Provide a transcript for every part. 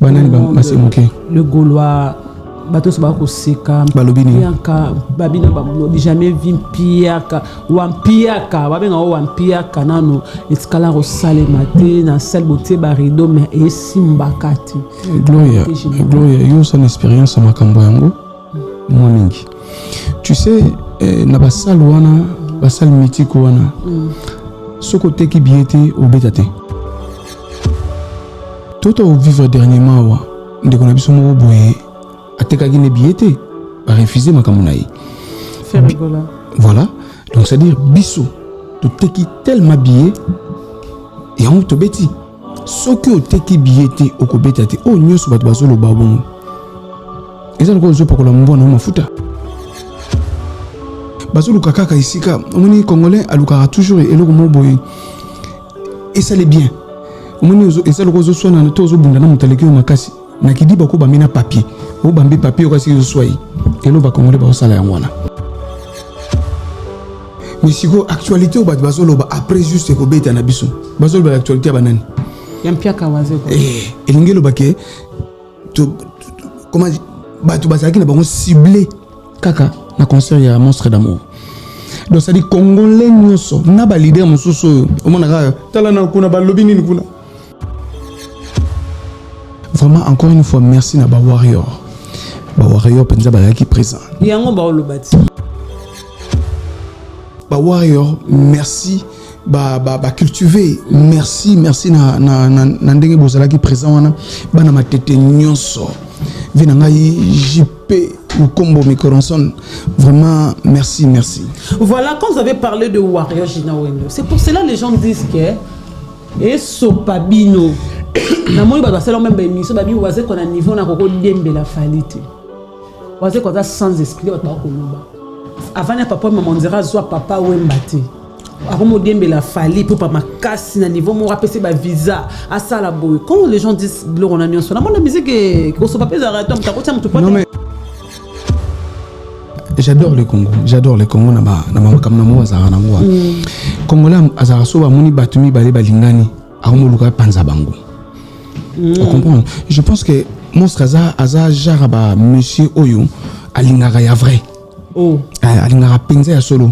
banani basemoke le Gaulois bato so ba ko seka balobini yanka babina ba jamais vu piaka wampiaka babenga wampiaka nano etikala ko sale matin na sel beauté barido mais esimbakati Gloria yo son expérience makambo yango moi mingi tu sais na basal wana basal mythique wana soko teki biete obetate toto vivre dernièrement wa ndeko na biso mo boye atekaki ne biete ba refuser makambo na ye voilà donc c'est à dire biso to teki tellement billet et on to beti soki o teki biete okobetate o nyoso bato bazolo babongo eza ko zo pakola mbona mafuta bazolo kaka isika omoni congolais alukara toujours eloko mo boye et ça les bien omoni eza loko zo swana to zo bunda na mutaleki makasi na kidi bako bamina papier o bambi papier okasi zo swai elo ba congolais ba osala yango wana mais siko actualité o bato bazolo ba après juste ko beta na biso bazolo ba actualité ya banani yampiaka waze ko elingelo bake to comment bato bazaki na bango ciblé kaka na concert ya Monstre d'amour donc ça dit congolais nyoso na ba leader mosusu o mona ka tala na kuna ba lobby nini kuna vraiment encore une fois merci na ba warrior penza ba qui présent yango ba olobati ba warrior merci ba cultiver merci na ndenge bozala qui présent wana bana matete nyonso vina ngai JP ou combo micronson vraiment merci voilà quand vous avez parlé de warrior Gina Wendo c'est pour cela les gens disent que et sopabino na moi ba sala même émission babi waze ko na niveau na koko dembe la falite waze ko za sans esprit ba ko loba avant na papa maman dira zo papa wembate akomo dembe la fali pour pas makasi na niveau mo rappeler ba visa à ça la boy quand les gens disent on a nyonso na mon musique que so papa za raton ta ko tia mutu pas. J'adore le Congo na makambo na mo azara na ngwa congolais azara so ba moni batumi bale balingani akomo luka panza bango. On comprend. Je pense que Monstre aza jaraba monsieur oyo alingaka ya vrai. Oh. Alingaka penza ya solo.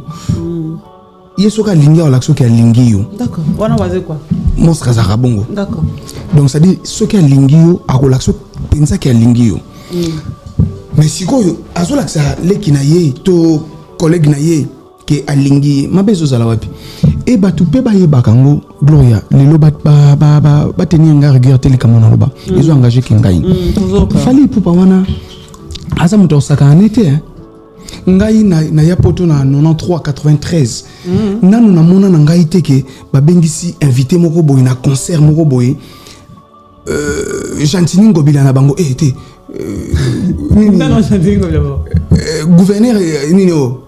Yeso ka lingi ala soki alingi yo. D'accord. Wana waze quoi? Monstre azara bongo. D'accord. Donc ça dit soki alingi yo akola so penza ki alingi yo. Mais sikoyo azola ça leki na ye to collègue na ye ke alingi mabezo zala wapi. Et batu pe ba yeba kango Gloria lelo ba tenir nga rigueur tele kamona loba ils ont engagé kingai fali pupa wana asa muto sakanete ngai na ya poto na 93 93 nanu na mona na ngai teke ba bengisi invité moko boy na concert moko boy Jantini Ngobila na bango te gouverneur nini o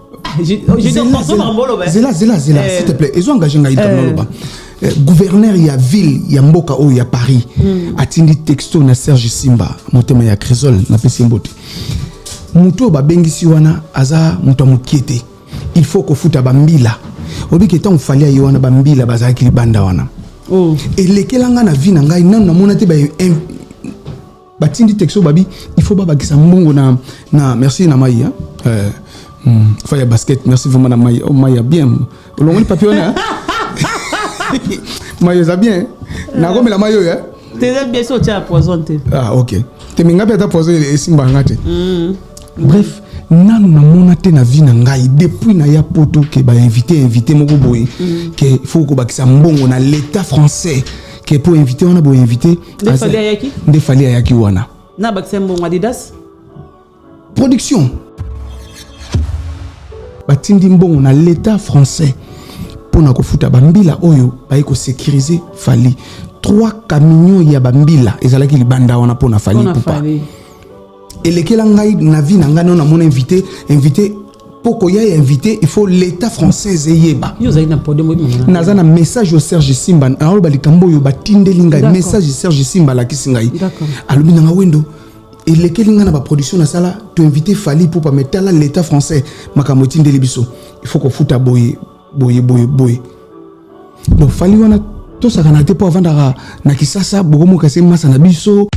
Zela, s'il te plaît. Ils ont engagé gouverneur ya ville ya mboka o ya Paris atindi texto na Serge Simba motema ya Cresol na pesimbote muto ba bengisi wana aza muto mukiete il faut ko futa bambila obiki tant fallait y wana bambila bazaki banda wana et lekelanga na vie na ngai nanu na monate ba tindi texto babi il faut ba bakisa mbongo na merci na mai Faya basket, merci vraiment à Maya. Oh Maya bien. On le papier là. Maya ça bien. Na comme la mayo hein. T'es bien sorti à poisonner. Ah OK. T'es minga peut-être poisonner et simba ngate. Bref, nanu na monate na vie na ngai depuis na ya poto ke ba invité moko boy ke faut ko bakisa mbongo na l'état français ke pour inviter on a beau inviter. Ndefali ayaki wana. Na bakisa mbongo Adidas. Production. Batindi mbongo na l'état français pour na kofuta bambila oyo ba ko sécuriser fali 3 camions ya bambila ezalaki libanda wana pour na fali pupa et lekela ngai na vie na ngano na mon invité poko ya invité il faut l'état français yeba yo zaina podium naza na message au Serge Simba alors balikambo yo batindeli ngai message Serge Simba la kisingai alobi na wendo et lesquels n'ont pas production na sala tu invité Fali pour pas mettre là l'état français makamoti ndeli biso il faut qu'on foute à boy donc Fali wana to ça kana te pour vendre na kisasa bogomo kase masa na biso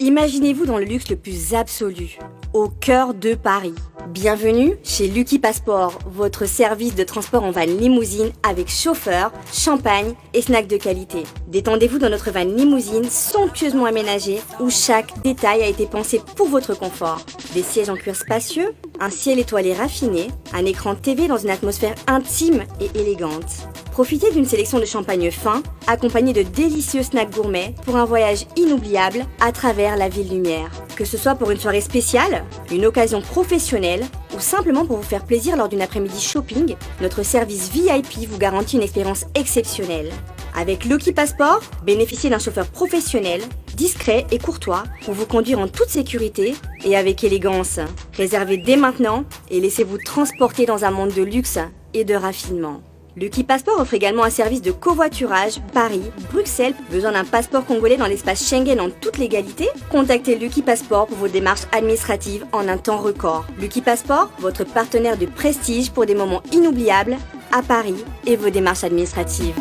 Imaginez-vous dans le luxe le plus absolu, au cœur de Paris. Bienvenue chez Lucky Passport, votre service de transport en van limousine avec chauffeur, champagne et snacks de qualité. Détendez-vous dans notre van limousine somptueusement aménagée où chaque détail a été pensé pour votre confort. Des sièges en cuir spacieux, un ciel étoilé raffiné, un écran TV dans une atmosphère intime et élégante. Profitez d'une sélection de champagne fin, accompagné de délicieux snacks gourmets pour un voyage inoubliable à travers la ville lumière. Que ce soit pour une soirée spéciale, une occasion professionnelle ou simplement pour vous faire plaisir lors d'une après-midi shopping, notre service VIP vous garantit une expérience exceptionnelle. Avec Lucky Passport, bénéficiez d'un chauffeur professionnel, discret et courtois pour vous conduire en toute sécurité et avec élégance. Réservez dès maintenant et laissez-vous transporter dans un monde de luxe et de raffinement. Lucky Passport offre également un service de covoiturage Paris, Bruxelles. Besoin d'un passeport congolais dans l'espace Schengen en toute légalité? Contactez Lucky Passport pour vos démarches administratives en un temps record. Lucky Passport, votre partenaire de prestige pour des moments inoubliables à Paris et vos démarches administratives.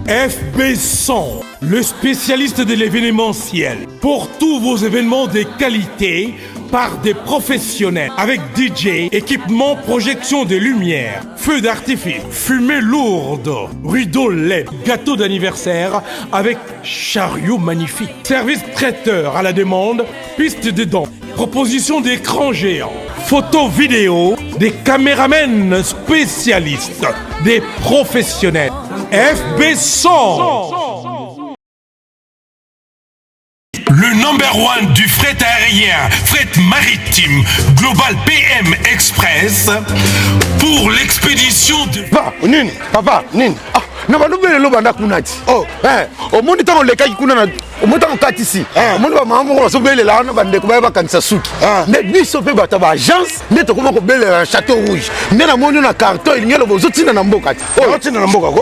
FB100, le spécialiste de l'événementiel. Pour tous vos événements de qualité, par des professionnels, avec DJ, équipement, projection de lumière, feux d'artifice, fumée lourde, rideaux LED, gâteau d'anniversaire avec chariot magnifique, service traiteur à la demande, piste de danse, proposition d'écran géant, photo vidéo, des caméramens spécialistes, des professionnels. FB100. Le number one du fret aérien, fret maritime, Global PM Express, pour l'expédition de... Papa, Nini. Na banubele lo banda kunati. Oh, omundi tango lekaki kuna na omundi tango katisi. Omundi ba mama ko so bele la na bande ko ba kanisa suki. Ne biso pe bata ba agence ne to ko bele château rouge. Ne na moni na carton il ngelo bozo tina na mboka. Oh, tina na mboka ko.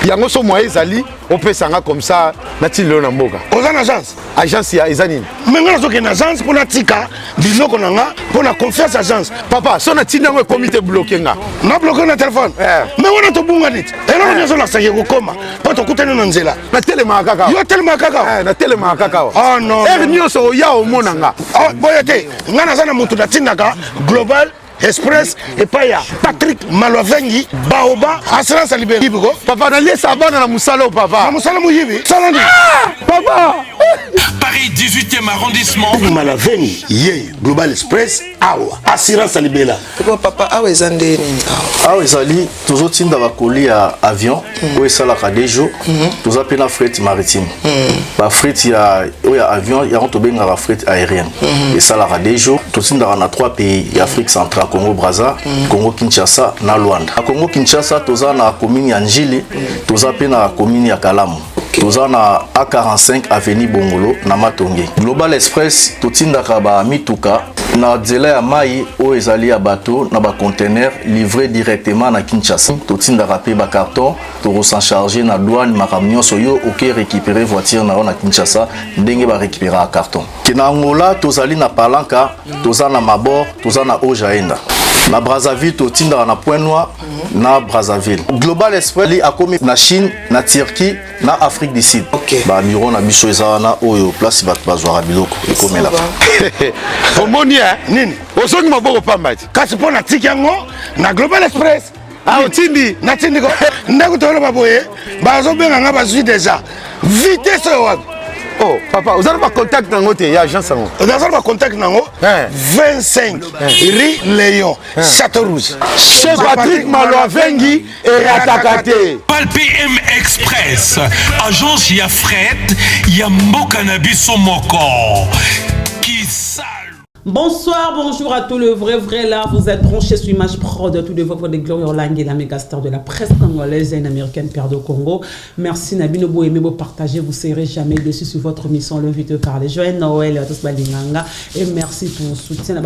Yango so moye zali on peut sanga comme ça na tilo na mboka. Ozana agence. Agence ya ezanini. Menga zo ke na agence pour na tika biloko nanga pour na confiance agence. Papa, so na tina ngo comité bloqué nga. Na bloqué na téléphone. Mais on a to bunga dit. Et là on a ça Koma, pas to kutana na nzela. Na telema kaka. Yo telema kaka. Na telema kaka. Ah non. Nyoso ya o monanga. Ah boyete, ngana sana mutu na tinaka Global Express et paya Patrick Malovengi Baoba assurance libérée. Papa na lesa bana na musalo papa. Na musalo muyibi. Salandi. Papa. Paris 18e arrondissement. Malovengi ye Global Express awa assurance libérée. Papa awa ezandeni. Awa ezali toujours tinda ba colis à avion ou esala ka des jours. Tous appelé la fret maritime. Ba fret ya avion ya on to benga la fret aérienne. Et ça la des jours. Tous tinda na 3 pays Afrique centrale, Congo Brazza, Congo Kinshasa na Luanda. A Congo Kinshasa toza na commune ya Njili, toza pe na commune ya Kalamu. Toza na A45 avenue Bongolo na Matonge. Global Express totinda ka ba mituka na nzela ya mai o ezali ya bateau na ba conteneur livré directement na Kinshasa. Totinda ka pe ba carton to s'en charger na douane makamnyo soyo OK récupérer voiture na Kinshasa ndenge ba récupérer a carton. Kina ngola tozali na Palanka, toza na Mabor, toza na Ojaenda. Na Brazzaville totinda na Point Noir na Brazzaville. Global Express li akomi na Chine, na Turquie, na Afrique du Sud. Ba miro na biso ezana oyo place bat bazwa biloko ekomela. Omoni nini? Osongi maboko pambati. Kasi pona tiki yango na Global Express. Ah otindi, na tindi ko. Ndako tolo baboye, bazo benga nga bazwi déjà. Vitesse wapi? Oh, papa, vous avez pas contact dans votre agence? Vous avez pas contact dans 25 Rue Léon, Château Rouge. Chez Patrick Malovengi et Ratakate. Pal PM Express, agence ya fret, ya mboka na biso moko. Qui sale. Bonsoir, bonjour à tous le vrai là, vous êtes branchés sur Image Pro de tous les vôtres des Glory Orlang et la méga star de la presse congolaise et une américaine Père de Congo. Merci Nabino, vous aimez, vous partagez, vous serez jamais déçus sur votre mission, le vite de parler. Joël Noël, tous balinganga et merci pour le soutien.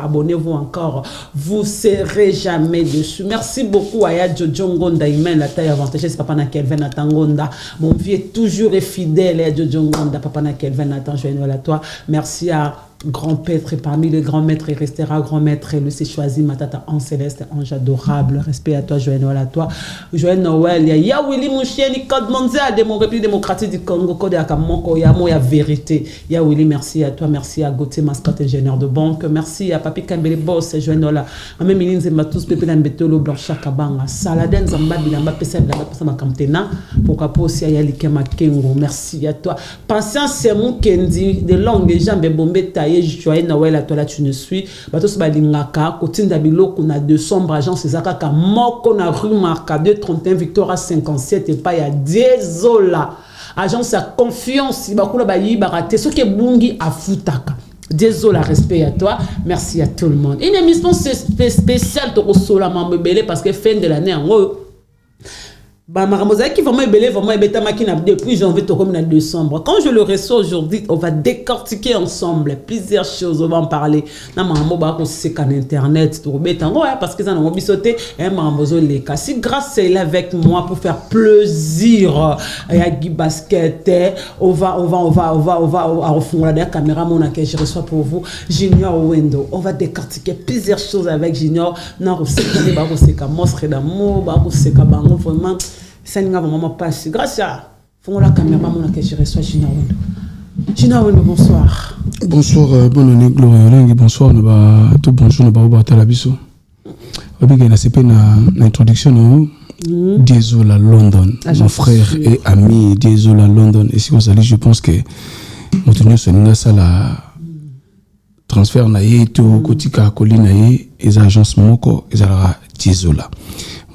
Abonnez-vous encore, vous serez jamais déçus. Merci beaucoup à Yadjo Jongonda, Imen, la taille avantageuse, c'est Papa na Kelvin Atangonda. Mon vieux toujours est fidèle, Yadjo Jongonda, Papa na Kelvin Atan, Joël Noël à toi. Merci à grand maître parmi les grands maîtres, il restera grand maître. Le s'est choisi, Matata en céleste, ange adorable. Respect à toi, Joël Noël, à toi. Joël Noël, il y a Willy Mouchien, il code mondial de mon République démocratique du Congo, code à Kamoko, il y a moi, il y a vérité. Il y a Willy, merci à toi, merci à Gauthier, mascotte ingénieur de banque, merci à Papi Kambele Boss, Joël Noël, à même Miline Zembatous, Pepe Lambetolo, Blancha Kabanga, Saladen Zamba, Bilamba, Pesa, Bilamba, Pesa, Makamtena, pourquoi pas aussi à Yalikema Kengo, merci à toi. Patience, c'est mon Kendi, de longues jambes, bombées taillées. Joyeux Noël à toi là tu ne suis batos balingaka kotinda biloko na 200 agence ezaka moko na rue Marca 231 Victoria 57 et pas ya désola agence à confiance bakula bayi barate ce qui bungi afutaka désolé, respect à toi, merci à tout le monde. Une émission spéciale de Sola Mambele parce que fin de l'année en gros bah Maramosa qui vraiment belé vraiment bêta makina depuis janvier to comme en décembre. Quand je le reçois aujourd'hui, on va décortiquer ensemble plusieurs choses, on va en parler. Na maramo ba ko c'est qu'en internet to bêta ouais parce que ça n'a pas sauté un maramoso les cas. Si grâce c'est là avec moi pour faire plaisir à Guy Basket, on va refondre la caméra mon que je reçois pour vous Junior Wendo. On va décortiquer plusieurs choses avec Junior. Na ko c'est ba ko c'est ka monstre d'amour, ba ko c'est ka bango vraiment ça n'a vraiment pas passé. Grâce à la caméra, mon je reçois Junior Wendo. Junior Wendo, bonsoir. Bonsoir, bonne année, Gloria. Bonsoir, tout bonjour, nous allons à la biso. C'est une introduction. Désolé, London. Mon frère et ami, désolé, London. Et si vous allez, je pense que nous tenons ce la transfert naïe, tout côté colline naïe, les agences moko, ils allaient désolé.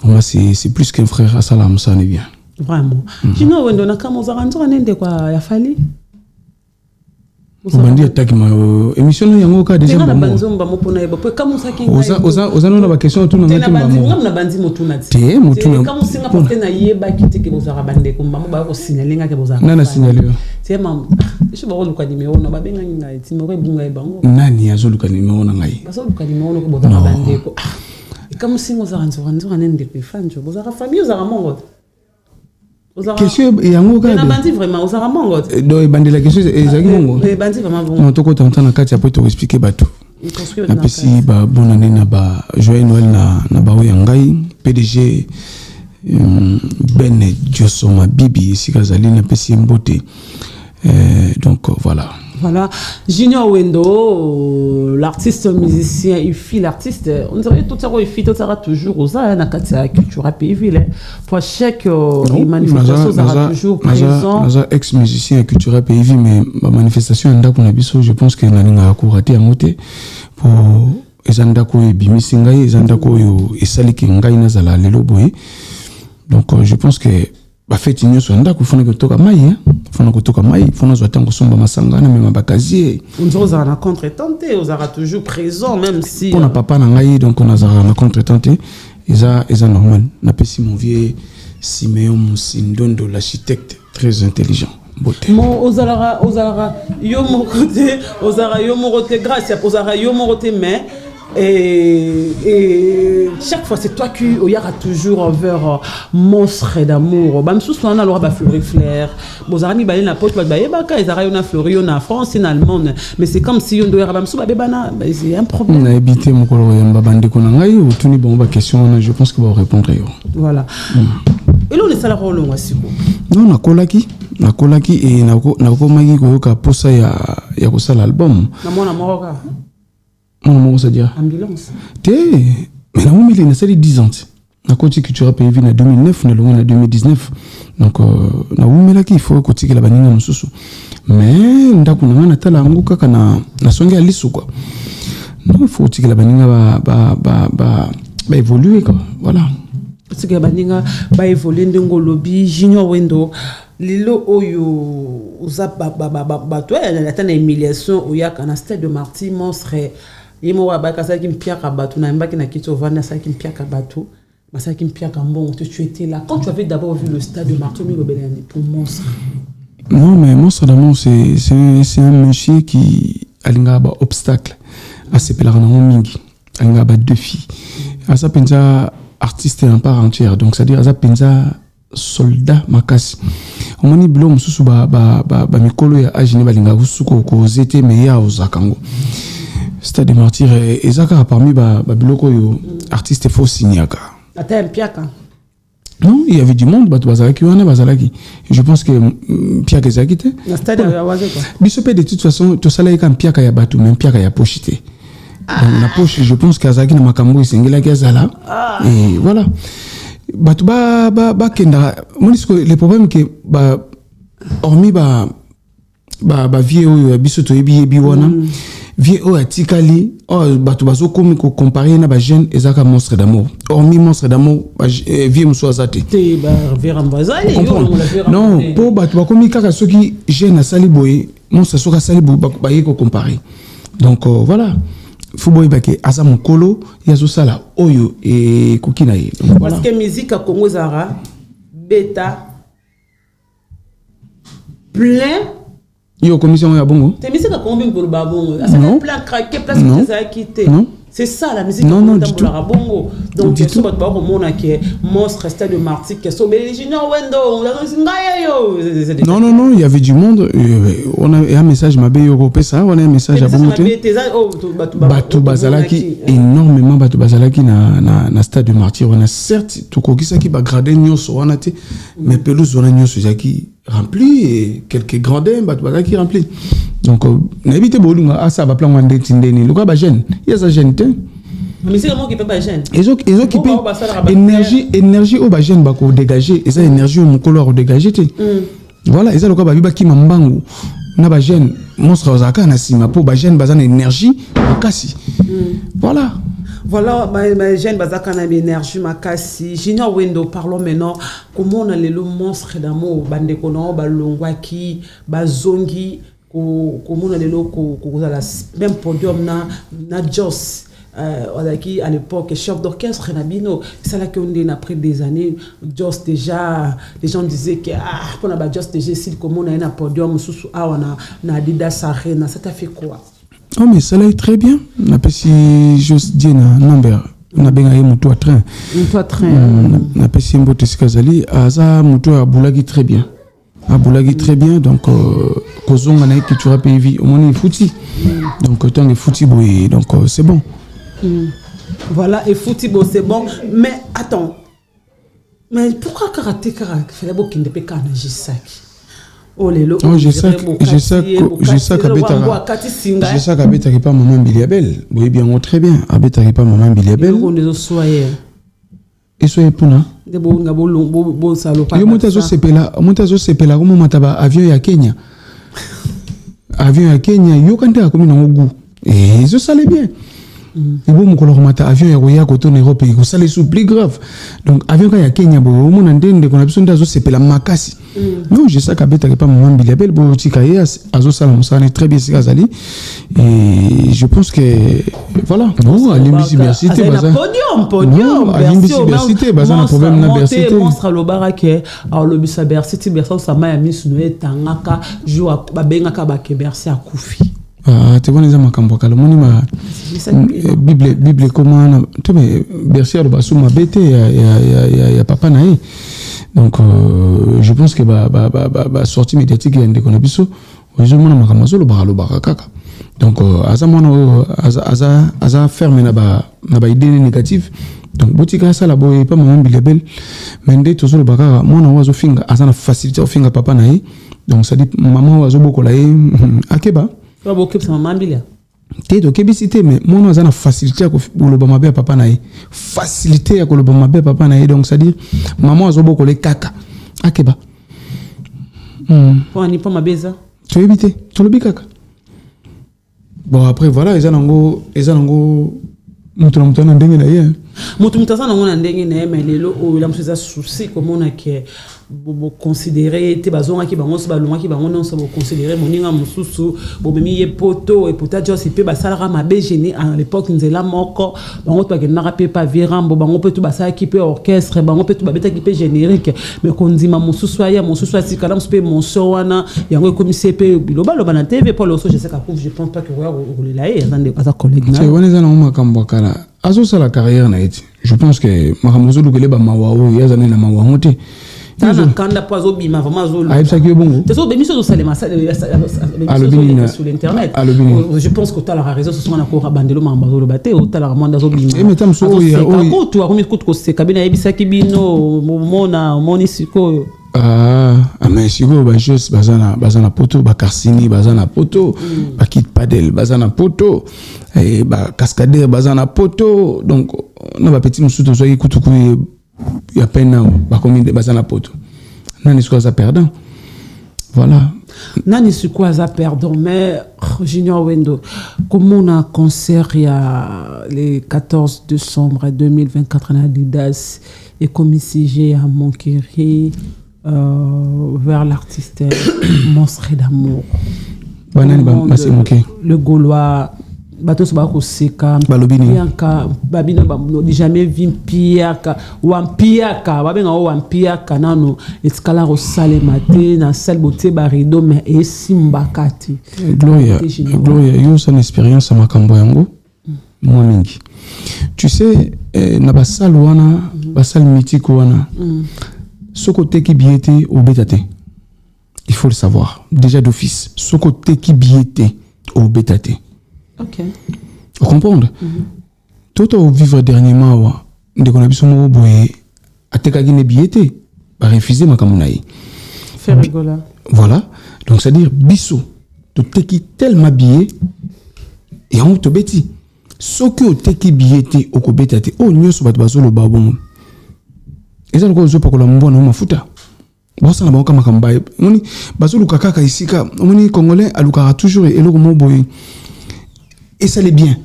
Moi, c'est plus qu'un frère à Salam, ça n'est bien. Vraiment. Junior Wendo, on a comme aux arrangements, on a des quoi, il a fallu. On dit attaque ma émission il y a encore deuxième moment. Oza non la question tout na ngati maman. Na bandi motuna. Te motuna. Comme singa porte na yeba kiti ke bozara bande ko maman ba ko signaler nga ke bozara. Nana signaler. C'est maman. Je ba ko luka numéro na ba benga ngai ti mo re bunga e bango. Nani azo luka numéro na ngai. Ba so luka numéro ko bozara bande ko. Comme singa ozara nzora nende pe fanjo bozara famille ozara mongo. Question et yango ka. Na bandi vraiment ozara mongo. Do bandi la question ezaki mongo. Bandi vraiment bon. Non toko tanta na kati après to expliquer bato. Na pesi ba bonne année na ba joyeux Noël na ba oyangai PDG Ben Diosoma Bibi sikazali na pesi mbote. Donc voilà. Voilà, Junior Wendo, l'artiste musicien, il fit l'artiste. On dirait tout ça, il fit tout ça toujours aux Anakatia culture à pays. Pour chaque manifestation, ça sera toujours présent. Ex-musicien culturel pays, mais ma manifestation, je pense que n'a pas raté à monter pour Ezandako et Bimisingai, Ezandako et Salikingai Nazala Leloboy. Donc je pense que ba feti nyoso ndako fona kutoka mai fona kutoka mai fona zoata ngosomba masanga na mema bakazie on za na contre-tenté on sera toujours présent même si on a papa na ngai donc on a za na contre-tenté eza normal na pesi mon vieux Siméon Musindondo l'architecte très intelligent beauté mo ozara yo mo côté grâce ya ozara yo mo côté mais et chaque fois c'est toi qui y aura toujours envers monstre d'amour bam sous on a le roi florifleur vos amis balé la porte ba baka ils aura na florio na France en Allemagne mais c'est comme si on doit bam sous bana c'est un problème on a évité mon kolo yamba bande ko na ngai ou tuni bon ba question je pense que va répondre yo voilà et là on est ça la rôle wasiko non na kolaki et na ko magi ko ka posa ya ko sala album na mona moroka on va dire ambulance mais la moment il a sali 10 ans na côté culture pays en 2009 na longa en 2019 donc na moment là qu'il faut côté la baninga mususu mais ndako na tala ngo kaka na songe ya lisu quoi non il faut que la baninga ba évoluer quoi voilà parce que baninga ba évoluer ndongo lobby Junior Wendo lilo oyo uza ba toi na humiliation oya kana stade de Marty monstre Imo wa baka sa ki mpiaka batu na mbaki na kito vana sa ki mpiaka batu sa ki mpiaka mbongo tu étais là quand tu avais d'abord vu le stade de Marteau Milobelani pour monstre non mais monstre d'amour c'est un monsieur qui alinga ba obstacle à ses pèlerins mingi alinga ba défi à sa penza artiste en part entière donc c'est à dire à sa penza soldat makasi omoni bilo mosusu bamikolo ya agine balinga kosuku koze te me ya ozaka ngo Stade des Martyrs ezaka parmi babiloko oyo artiste fo signaka ata mpiaka. Non, il y avait du monde, Bazalaki, je pense que Piaka ezaki te. Na stade ya waze quoi. Bisope de toute façon, to sala comme Piaka ya batu, même Piaka ya pochité. Donc la poche, je pense qu'Azaki na makambo isengela kazala. Et voilà. Batu ba kenda, moi le problème que hormis vie oyo bisoto yebi wana. Vie o atikali batu bazo komi ko comparer na ba jeune ezaka monstre d'amour hormis monstre d'amour vie muso azate te ba vera mbazali non po batu bakomi kaka soki jeune asali boye monstre soka sali boye ba yeko comparer donc voilà faut boye ba ke asa mokolo yazo sala oyo e kokina ye parce que musique à Congo zara beta plein. Yo commission ya bongo. C'est musique à combien pour le babongo. Ça fait plein craquer place que ça a quitté. C'est ça la musique non, pour le babongo. Donc il faut pas au monde qui est monstre Stade de Martyrs qui sont junior wendo. Non, il y avait du monde. On a un message mabé européen ça, on a un message à bongo. Batu bazalaki énormément batu bazalaki na Stade de Martyrs. On a certes tout kokisa qui ba grader nyonso on a té mais pelouse on a nyonso zaki rempli et quelques gradins batu bazalaki rempli. Donc n'habite bolunga ça va plan wande tindeni. Le quoi ba jeune, il y a sa jeune té. Mais c'est le mot qui peut pas jeune. Ils ont qui énergie au ba jeune ba ko dégager et ça énergie au mokolo ko dégager té. Voilà, et ça le quoi ba biba ki mambangu na ba jeune monstre ozaka na sima po ba jeune bazana énergie makasi. Voilà. Voilà, ma jeune bazaka na énergie makasi. Junior Wendo, parlons maintenant comment on a les monstres d'amour bande kono ba longwaki ba zongi comment on a les loko la même podium na Joss à l'époque chef d'orchestre Nabino c'est là qu'on est après des années Joss déjà les gens disaient que pour la Joss déjà si comment on a un podium sous na Adidas Arena ça t'a fait quoi? Oh mais ça allait très bien. Na pesi Joss Diena number na benga ye mutu a train. Na pesi mbote sikazali aza mutu a bulagi très bien. Aboulagi très bien donc kozonga na culture pays au moins fouti donc tant que fouti boy donc c'est bon. Voilà et fouti bon c'est bon mais attends mais pourquoi karaté fait la boque de peka na Jisaki oh les lots je sais qu'abeta pas maman Biliabel boy bien très bien abeta pas maman Biliabel on est soyez et soyez puna de bon salopa yo montazo sepela comme mataba avion ya Kenya yo kanta comme na ngogu et ça sale bien et bon mokolo mata avion ya koto na Europe ko sale sous plus grave donc avion ya Kenya bo mona ndende kona biso ndazo sepela makasi non je sais qu'abeta pas maman Biliabel bo tikaye azo sala musane très bien sikazali et je pense que voilà non à l'université baza podium à l'université baza na problème na Bercité monstre lo barake alors le bisa Bercité ça ma miss no etangaka joa babengaka ba ke Bercé akufi tu vois les makambo kala moni ma bible comment tu mais Bercé lo basu ma bete ya papa na donc je pense que ba sortie médiatique ya ndeko na biso ozo mona makambo zo lo barakaka donc aza ferme na ba idée négative donc botika ça la boy pas maman Biliabel mais ndé tozo lo baka mona wazo finga azana facilité finga papa na donc ça dit maman wazo bokola akeba ba bokep sa maman Bilia te to kebisité mais mona azana facilité ko loba mabe papa na facilité ko loba mabe papa na donc ça dit maman wazo bokola kaka akeba pour ani pas mabeza tu éviter to lobi kaka. Bon après voilà ils ont mutu na ndenge na ye mutu na ndenge na ye mais lelo o la msuza souci comment on a que bo considérer te bazonga ki bango so balonga ki bango non so bo considérer moninga mususu bo memi ye poto et peut-être aussi pe basalera mabe gêné à l'époque nzela moko bango to bakena rapé pas virambo bango pe to basala ki pe orchestre bango pe to babeta ki pe générique mais kondima mususu aya mususu asikala mpe monso wana yango comme CP biloba loba na TV pour le so je sais qu'à je pense pas que roule là et attendez à sa collègue na c'est wana na makambo kala azo sala carrière na eti je pense que makamozo lukele ba mawa o yazane na mawa ngote Tana kanda poizo bima vraiment zolo. Ah, ça qui est bon. C'est ça, mais sur l'internet. Je pense que tu as la raison, ce sont encore bandelo mambazolo baté, ou tu as la ramanda zo bima. Et mettons ça, oui. Quand tu as remis coup c'est kabina ebisa kibino mona siko. Mais siko ba juste bazana poto ba karsini bazana poto ba kit padel bazana poto et ba cascadeur bazana poto donc on va petit musuto so ikutuku ya peine ba commune de bazana poto nani siko za perdant voilà nani siko za perdant mais Junior Wendo comme on a concert il y a le 14 décembre 2024 à Adidas et comme ici j'ai à Montquéry vers l'artiste Monstre d'amour. Le Gaulois, bateau Sabako Seka, Bianca, Babino Bamno, jamais vu Piaka, Wampiaka, Babina Wampiaka, Nano, Escala Rosale Maté, na salle beauté Barido, mais et Simbakati. Gloria, yo, c'est une expérience à Makamboyango, moi mingi. Tu sais, na basal wana, basal mythique wana. Ce côté qui biétait au bétate, il faut le savoir déjà d'office. Ce côté qui biétait au bétate. Ok. Vous comprenez? Tout au vivre dernièrement, dès qu'on a vu son boye, à tekagi ne biétait, va refuser ma kamunaï. Faire rigoler. Voilà. Donc c'est à dire biso, tout teki tellement bié et on te bêti. Ce que teki biétait au bétate, oh nyo so bat bazolo babon. Et ça, nous avons parlé de la mafuta. Bon, ça n'a pas comme kambaye. On dit, bazou lukaka isika. On dit, Congolais, alukara toujours et le mot boy. Et ça l'est bien.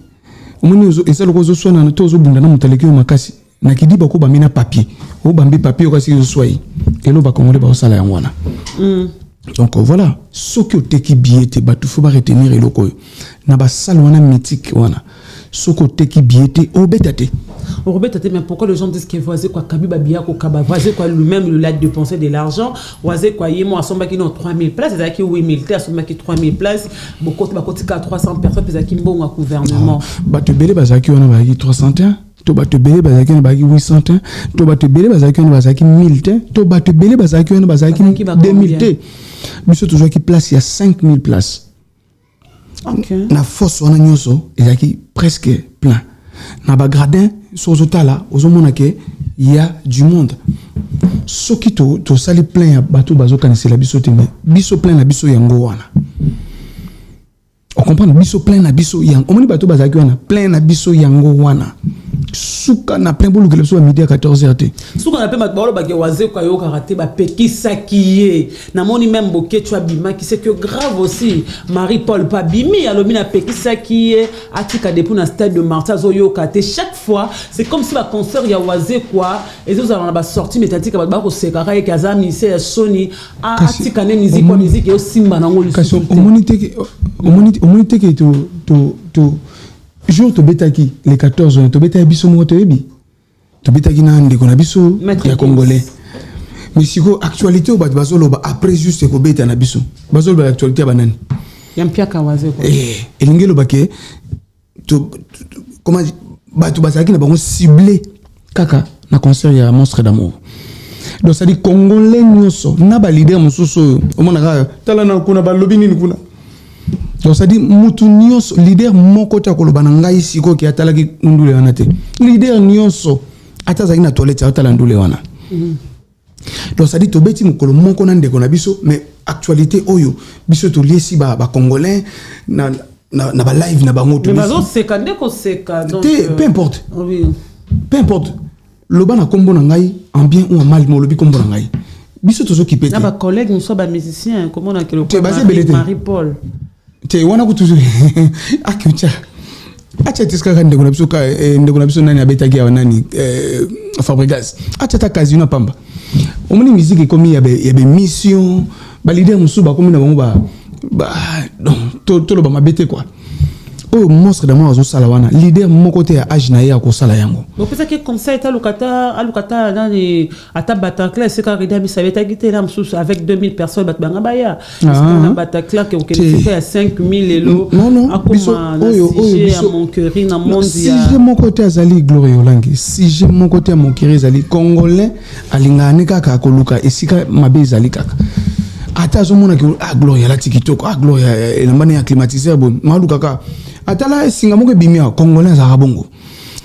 On dit, et ça le cause soit dans tous les bunda na mutaleki makasi. Na kidi bako bamina papier. Ou bambi papier au kasi soit. Et le ba Congolais ba osala yangwana. Donc voilà, ce que te qui biete, bah tu faut pas retenir et le quoi. Na ba salwana mythique wana. Ce côté qui biete au bétate. Au bétate, mais pourquoi les gens disent que voisé quoi Kabiba Biako Kaba, voisé quoi lui-même le lac de dépenser de l'argent, voisé quoi yémo à son baki non 3000 places, c'est-à-dire qu'il 8000 à son baki 3000 places, beaucoup de côté 300 personnes, c'est-à-dire qu'il bon un gouvernement. Bah tu belé bazaki on a baki 301, to bah tu belé bazaki on a baki 801, to bah tu belé bazaki on a baki 1000, to bah tu belé bazaki on a baki 2000. Mais c'est toujours qui place il y a 5000 places. OK. Na force on a nyoso, il y a qui presque plein. Na ba gradin sur là, aux hommes il y a du monde. Ce qui to sali plein bateau bazo kanese la biso teme. Biso plein la biso yango wana. On comprend biso plein la biso yango. On dit bateau bazaki wana plein la biso yango wana. Souka na plein bolu que le soit midi à 14h. Souka na pe matbalo ba waze kwa yo karaté ba pekisa kiye. Na moni même boké tu abima qui c'est que grave aussi. Marie-Paul pa bimi alobi na pekisa kiye atika depuis na stade de Martin Zoyo kate chaque fois c'est comme si ba concert ya waze quoi et ils ont ba sorti métatique ba ko sekara et kazami c'est Sony atika ne musique yo simba na ngolu. Omonite que to jour to betaki les 14 ans to betaki biso mo to yebi to betaki na ndeko na biso ya congolais mais siko actualité au bazolo ba après juste ko beta na biso bazolo ba actualité banani yampia kawaze ko elingelo bake to comment batu bazaki na bango ciblé kaka na concert ya Monstre d'amour. Donc ça dit congolais nyoso na ba leader mususu o mona tala na kuna ba lobby ni kuna. Donc ça dit mutu nyonso leader moko ta koloba na ngai siko ki atalaki ndule wana te leader nyonso atazaki na toilette atala ndule wana. Donc ça dit to beti mukolo moko na ndeko na biso mais actualité oyo biso to liesi ba congolais na ba live na bango to. Mais bazo seka ndeko seka donc peu importe. Oui. Peu importe. Loba na kombo na ngai en bien ou en mal mo lobi kombo na ngai. Biso tozo ki pete. Na ba collègue nous sommes ba musiciens comment on a que le Marie-Paul. Te wana kutuzu akiucha acha tiska kande kuna biso ndeko na biso nani abetaki ya nani Fabregas acha ta casino pamba omoni musique komi ya be mission ba leader musuba komi na bango ba donc to lo ba mabete quoi oh monstre d'amo azo sala wana leader mon côté à âge na ya ko sala yango donc peut-être que comme ça eta lukata nani ata Bataclan c'est quand Rida Bissau était quitté là avec 2000 personnes batbanga baya na Bataclan que c'était à 5000 elo non biso à Montcurry na monde si j'ai mon côté azali Gloria Olangi si j'ai mon côté à Montcurry azali congolais alingane kaka koluka esika mabe azali kaka ata zomona que Gloria la tikitoko Gloria elambani ya climatiseur bon malu kaka atala singa moko bimia congolais za bongo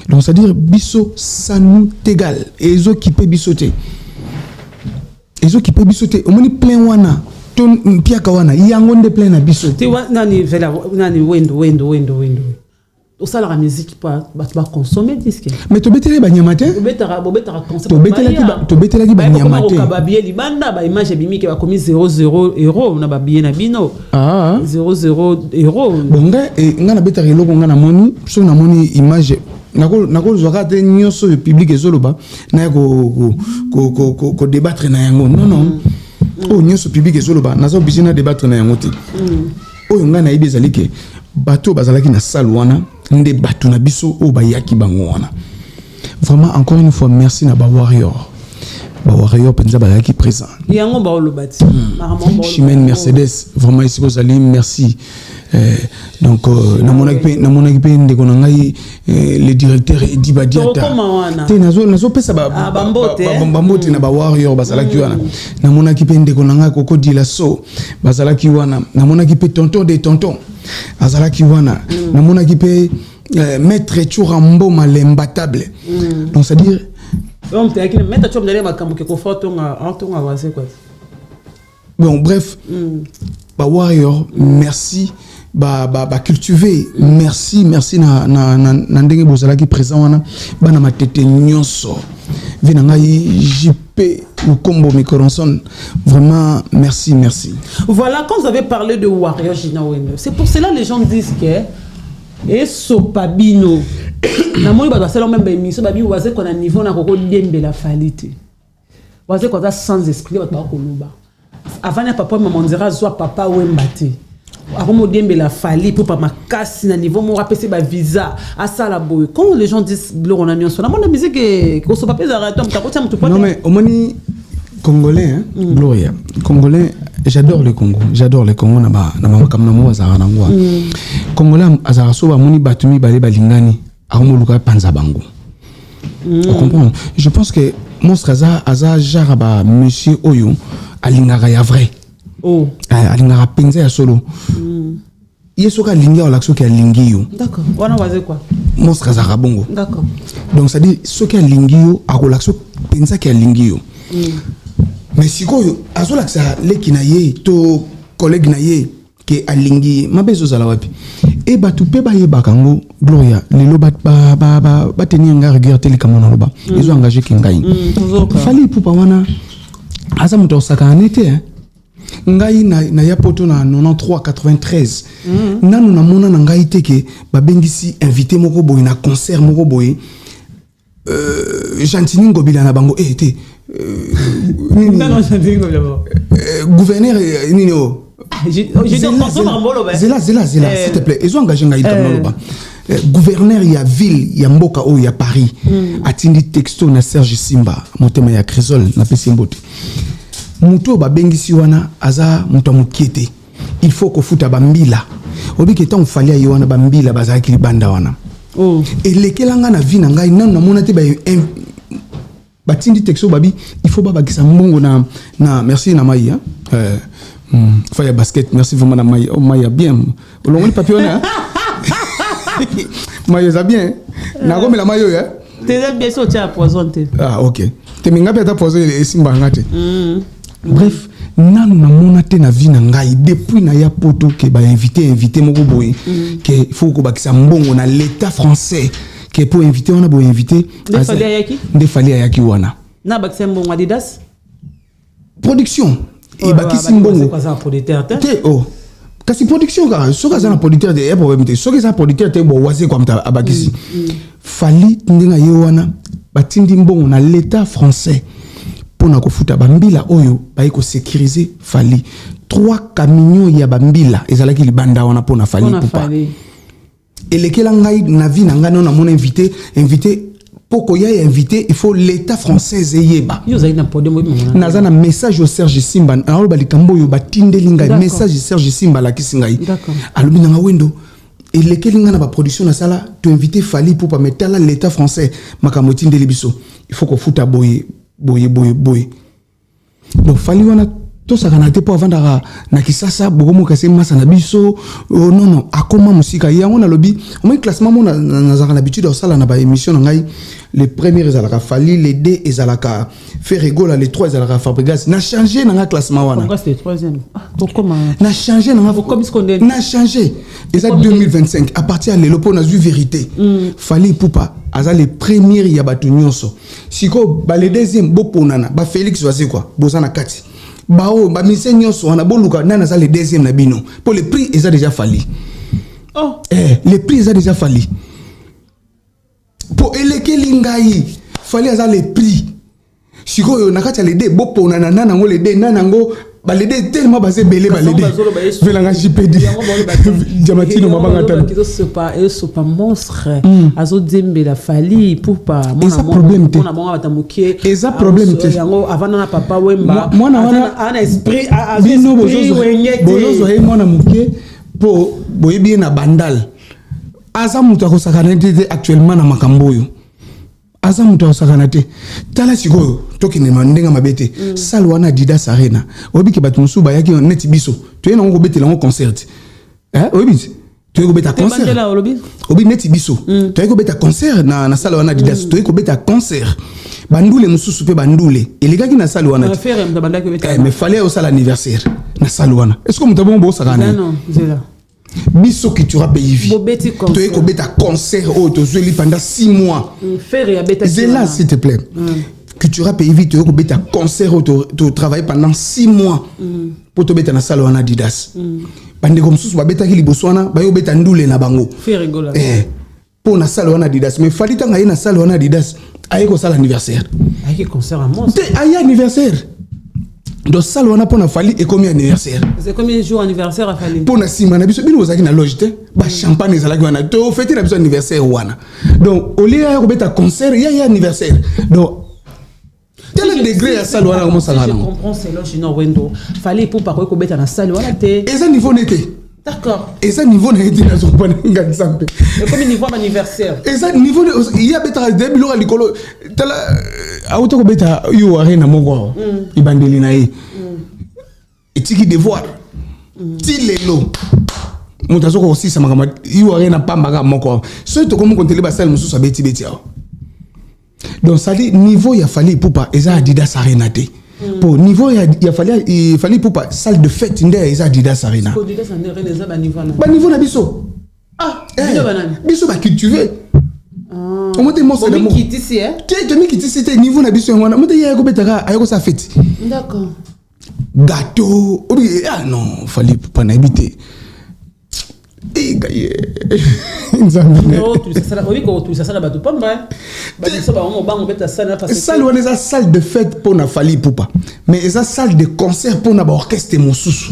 donc c'est à dire biso ça nous égal et ezo kipe bisoté omoni plein wana ton piaka wana yango nde plein na bisoté nani vela nani wendo au salaire musique pas consommer disque mais to betele ba nyamate to betela ki ba nyamate ba billet libanda ba image bimike ba komi 00 euro na ba billet na bino 00 euro bonga e ngana betaka eloko ngana moni so na moni image nako zwaka te nyoso le public ezoloba na ko débattre na yango non oh nyoso public ezoloba nazo bizina débattre na yango te oh ngana ibezali ke bato bazalaki na salle wana nde bato na biso o bayaki bango wana vraiment encore une fois merci na ba warrior penza bayaki présent yango ba olobati Chimène Mercedes vraiment ici vous allez merci donc na monaki pe ndeko na ngai le directeur Edi Badiata te nazo pesa bambote na ba warrior bazalaki wana na monaki pe ndeko na ngai Koko Dilaso bazalaki wana na monaki pe tonton de tonton azalaki wana na monaki pe maître Churambo Malembatable donc c'est à dire bon bref ba warrior merci ba cultiver merci na ndenge bozalaki présent wana bana matete nyonso vina ngai JP Lukombo Mikoronson vraiment merci voilà quand vous avez parlé de Warrior Gina Wendo c'est pour cela les gens disent que et Sopabino na moni ba sala même émission ba bi waze ko na niveau na koko dembe la falite waze ko za sans esprit ba ko luba avant na papa maman dira soit papa wembate akomo dembe la fali pour pas makasi na niveau mo rappeler ba visa à ça la boy quand les gens disent on a nion so na mon musique ko so papa za ratom ta ko ta mutu pas non mais au moni congolais hein Gloria congolais j'adore le Congo na makam na mo za na ngwa congolais azara so ba moni batumi bale balingani akomoluka panza bango on comprend je pense que monstre aza jaraba monsieur oyo alingaka ya vrai alingaka penza ya solo yesoka lingi ala soki alingi yo d'accord wana waze quoi monstre aza bongo d'accord donc ça dit soki alingi yo akola so penza ki alingi yo mais sikoyo azola ça leki na ye to collègue na ye ke alingi mabezo zala wapi et batu pe ba yebaka ngo Gloria lelo ba tenir nga rigueur tele kamona loba ils ont engagé kingai fali pupa wana asa muto sakanete ngai na ya poto na 93 93 nanu na mona na ngai teke ba bengisi invité moko boy na concert moko boy Jantini Ngobila na bango te gouverneur nino Zela s'il te plaît ils ont engagé ngai kamona gouverneur ya ville ya mboka o ya Paris atindi texto na Serge Simba motema ya Cresol na Pesimbote muto ba bengisi wana aza muto mukiete il faut ko futa bambila obiki tant fallait y wana bambila bazaki banda wana et lekelanga na vie na ngai non na monate ba batindi texto babi il faut baba kisa mbongo na merci na mai faya basket merci vraiment na mai oh mai bien olongoli papier wana mai ça bien na comme la mayo t'es bien sûr tu as poisonné ah OK te minga peta poisonné et simba ngate bref nanu na monate na vie na ngai depuis na ya poto ke ba invité moko boy ke faut ko bakisa mbongo na l'état français ke pour inviter on a bo invité de fali ayaki wana na bakisa mbongo Adidas production et bakisi mbongo te kasi production ka so ka za na producteur de problème te so ka za producteur te bo waze kwa mta abakisi fali ndinga ye wana batindi mbongo na l'état français pour na kofuta bambila oyo bayi ko sécuriser fali 3 camions ya bambila ezalaki libanda wana pour na fali pupa et lesquels ngai na vie na ngano na mon invité pour qu'on y ait invité, il faut l'État français yeba. Naza na message au Serge Simba, alors bali kambo yo batinde linga message Serge Simba la kisingai. D'accord. Alors bina wendo et lesquels nga na ba production na sala, tu invité Fally pour pas mettre là l'État français makamotinde libiso. Il faut qu'on foute à boy. Donc Fally wana to sakanate po avanda na kisasa bogomo kase masa na biso non akoma musika yango na lobby au moins classement mon na za l'habitude au sala na ba émission na ngai les premiers ezalaka Fally les deux ezalaka Ferregola les trois ezalaka Fabregas na changé na classement wana Fabregas c'est troisième comment na changé na comme ce qu'on dit na changé et ça 2025 à partir de l'elopo na vu vérité Fally Ipupa aza les premiers ya batu nyonso siko ba les deuxième boponana ba Félix Oise quoi bozana kati bao ba mise nyonso wana boluka nana za le deuxième na bino pour le prix ils a déjà Fally le prix ils a déjà Fally pour elekeli ngai Fally aza le prix siko na kati ya le deux bopona na nana ngo le deux nana ngo ba le deux tellement basé belé ba le deux velanga jipedi jamatino mabanga tan c'est pas monstre azo dzembe la Fally Ipupa mona problème te mona batamukie et ça problème te yango avant na papa wemba mona wana ana esprit bino bozozo he mona mukie po boyebi na bandal aza mutu akosakana te actuellement na makambo yo aza mutu akosakana te tala sikoyo tokende mandenga mabete salle wana Adidas Arena obiki batu musu bayaki neti biso toyena ngo betela ngo concert obiki toyeko beta concert obi neti biso toyeko beta concert na salle wana Adidas toyeko beta concert bandule mususu pe bandule elegaki na salle wana mais fallait au salle anniversaire na salle wana est-ce que mutabon bo sakana non zela biso qui tu as payé vie tu es combien ta concert au tozeli pendant 6 mois zela s'il te plaît que tu as payé vie tu es combien ta concert au tu travailles pendant 6 mois pour te mettre dans salle wana Adidas bande comme sous ba beta ki liboso wana ba yo beta ndule na bango pour na salle wana Adidas mais Fally tanga na salle wana Adidas aye ko salle anniversaire aye concert à monstre aye anniversaire. Donc ça on a pour na Fally et combien anniversaire c'est combien de jours anniversaire à Fally pour na sima na biso bino ozaki na loge te ba champagne ezalaki wana to fêter na biso anniversaire wana donc au lieu ya kobeta concert ya anniversaire donc quel degré ya salle wana comment ça va je comprends c'est là Junior Wendo Fally Ipupa ko beta na salle wana te et ça niveau n'était d'accord et ça niveau n'était na son point nganzambe et comme niveau anniversaire et ça niveau il y a beta de bilo likolo tala auto ko beta yo arena moko ibandeli na ye etiki devoir ti lelo mutazo ko aussi sama kama yo arena pamba moko so to comme kontele ba salle mususu abeti beti awo donc ça dit niveau ya Fally Ipupa eza Adidas Arena te pour niveau ya Fally Ipupa salle de fête nde eza Adidas Arena ba niveau na biso biso ba cultiver on monte mon c'est d'amour te niveau na biso ngwana monte ya ko betaka ayako sa fête d'accord gâteau non Fally Ipupa na habiter gaye salle de fête pour na Fally Ipupa mais eza salle de concert pour na ba orchestre mosusu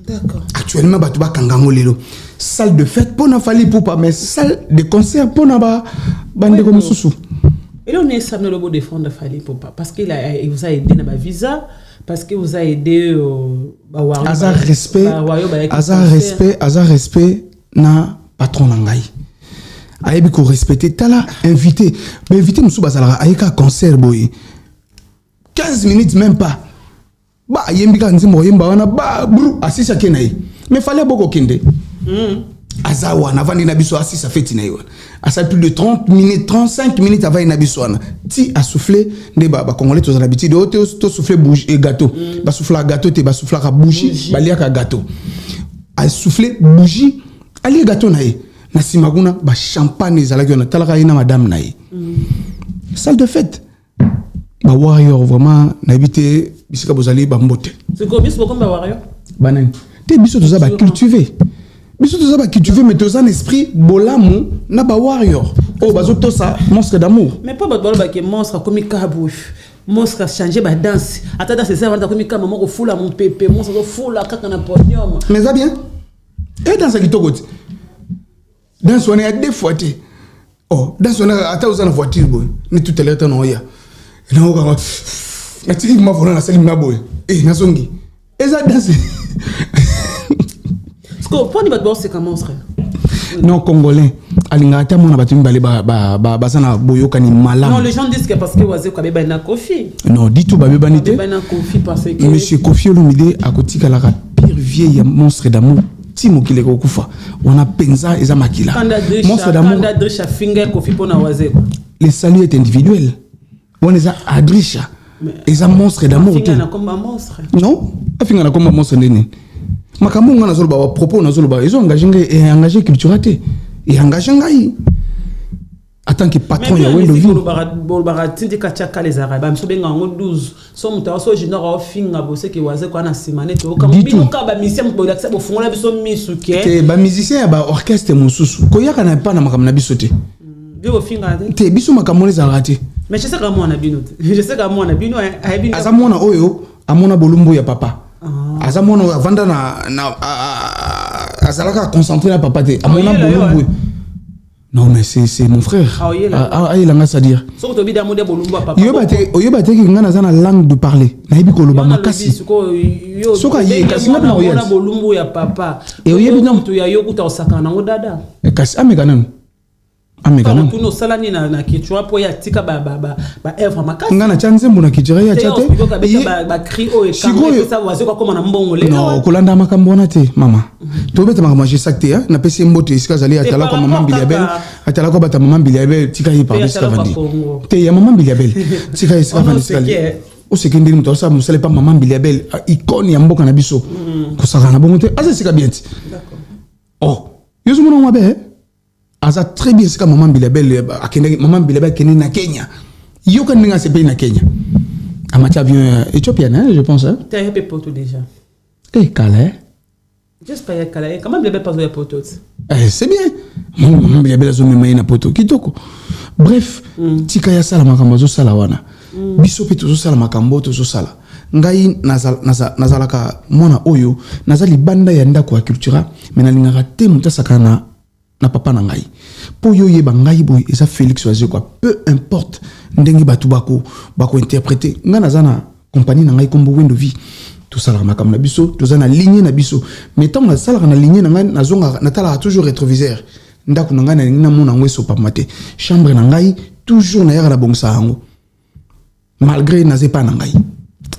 d'accord actuellement batu ba kangango lelo salle de fête pour na Fally Ipupa mais salle de concert pour na ba bande comme mosusu et là on est samedi le beau défendre Fally Ipupa parce qu'il vous a aidé na ba visa parce que vous a aidé hasard respect na patron nangai ayebi ko respecter tala invité mais invité musu bazala ayeka concert boy 15 minutes même pas ba yembika nzimbo yemba wana ba bru asisa kenayi mais fallait beaucoup kende azawa na vandi na biso asisa feti na yo asa plus de 30 minutes 35 minutes avant na biso wana ti a souffler ne ba congolais to l'habitude to souffler bougie et gâteau ba souffler gâteau te ba souffler ka bougie ba lia ka gâteau a souffler bougie ali gâteau na ye na simaguna ba champagne ezalaki na talaka ina madame na ye salle de fête ba warrior vraiment na habité bisika bozali ba mbote c'est quoi biso comme ba warrior banani te biso toza ba cultiver biso toza ba cultiver mais toza un esprit bolamu na ba warrior oh bazo to ça monstre d'amour mais pas ba ba que monstre comme kabouche monstre a changé ba danse ata dans ces avant comme maman ko fula mon pépé monstre ko fula kaka na podium mais ça bien et dans ça kitoko dans son il y a deux fois oh dans son attends aux voiture boy ni tout à l'heure non ya na oka na tiki ma vola na salim na boy na zongi eza danse parce que pour ni batbo c'est comment frère non congolais alinga ata mona batumi bale ba sana boyoka ni malam. Non, les gens disent que parce que Oise ko beba na Kofi. Non, dit tout beba nité. Beba na Kofi parce que monsieur Kofi Olomide akotika la pire vieille monstre d'amour. Timo kile ko kufa. On a penza eza makila. Monstre d'amour. Kanda Drisha finger Kofi pona Oise. Le salut est individuel. On eza Adrisha. Eza monstre d'amour. Finga na comme monstre. Non, afinga na comme monstre ndeni. Makambo ngana zolo ba propos na zolo ba ils ont engagé culturalité et engagé ngai en tant que patron ya Wendo Vie bolbara tindi kachaka les arabes so benga ngo 12 so muta so jina finga bose ke waze kwa na simane to ka bino ka ba musicien bo laksa bo fungola biso misuke te ba musicien ba orchestre mususu ko yaka na pa na makambo na biso te biso finga te biso makambo les arrêté mais je sais que moi na bino je sais que moi na bino ay bino azamona oyo amona bolumbu ya papa azamona vanda na azalaka concentré na papa te amona bolumbu. Non mais c'est mon frère. Il a à dire. Oyoba te ki ngana zana langue de parler. Na yebi ko loba makasi. Soka ye kasi na na bolumbu ya papa. Et oyebi na mutu ya yokuta osaka na ngodada. Kasi amekana. Amekana. Tuno salani na kichwa po ya tika ba evre makasi. Ngana chanzembo na kichira ya chate. Ba cri o e kamwe ça wazo kwa koma na mbongo le. Non, kolanda makambo na te mama. To beta makambo je sakte na pesi mbote isika zali atala kwa maman Biliabel. Atala kwa bata maman Biliabel tika yi par isika vandi. Te ya maman Biliabel. Tika isika vandi isika. O sekindiri mto sa musale pa maman Biliabel icône ya mboka na biso. Ko saka na bongo te. Asa sika bien. D'accord. Oh, yozo mona mabe. Asa très bien sika maman Biliabel akende maman Biliabel kene na Kenya. Yoka ninga se pays na Kenya. Amatia avion éthiopien hein, je pense hein. T'as un peu poto déjà. Eh Calais. J'espère qu'il y a Calais. Comment Biliabel pas de poto? C'est bien. Maman Biliabel a zone maina poto kitoko. Bref, tika ya sala makambo zo sala wana. Biso pe to sala makambo to sala. Ngai nazalaka mona oyo nazali banda ya ndako ya cultura mais na lingaka te mutasaka na papa na ngai. Po yo yeba ngai boy eza Félix Oise quoi. Peu importe ndengi batu bako interpréter. Nga nazana compagnie na ngai kombo Wendo Vie. Tout ça la makambo na biso, tout ça na ligne na biso. Mais tant na sala na ligne na ngai nazonga natala toujours rétroviseur. Ndako na ngai na mona ngweso pa mate. Chambre na ngai toujours na yaka na bongsa hango. Malgré na zepa na ngai.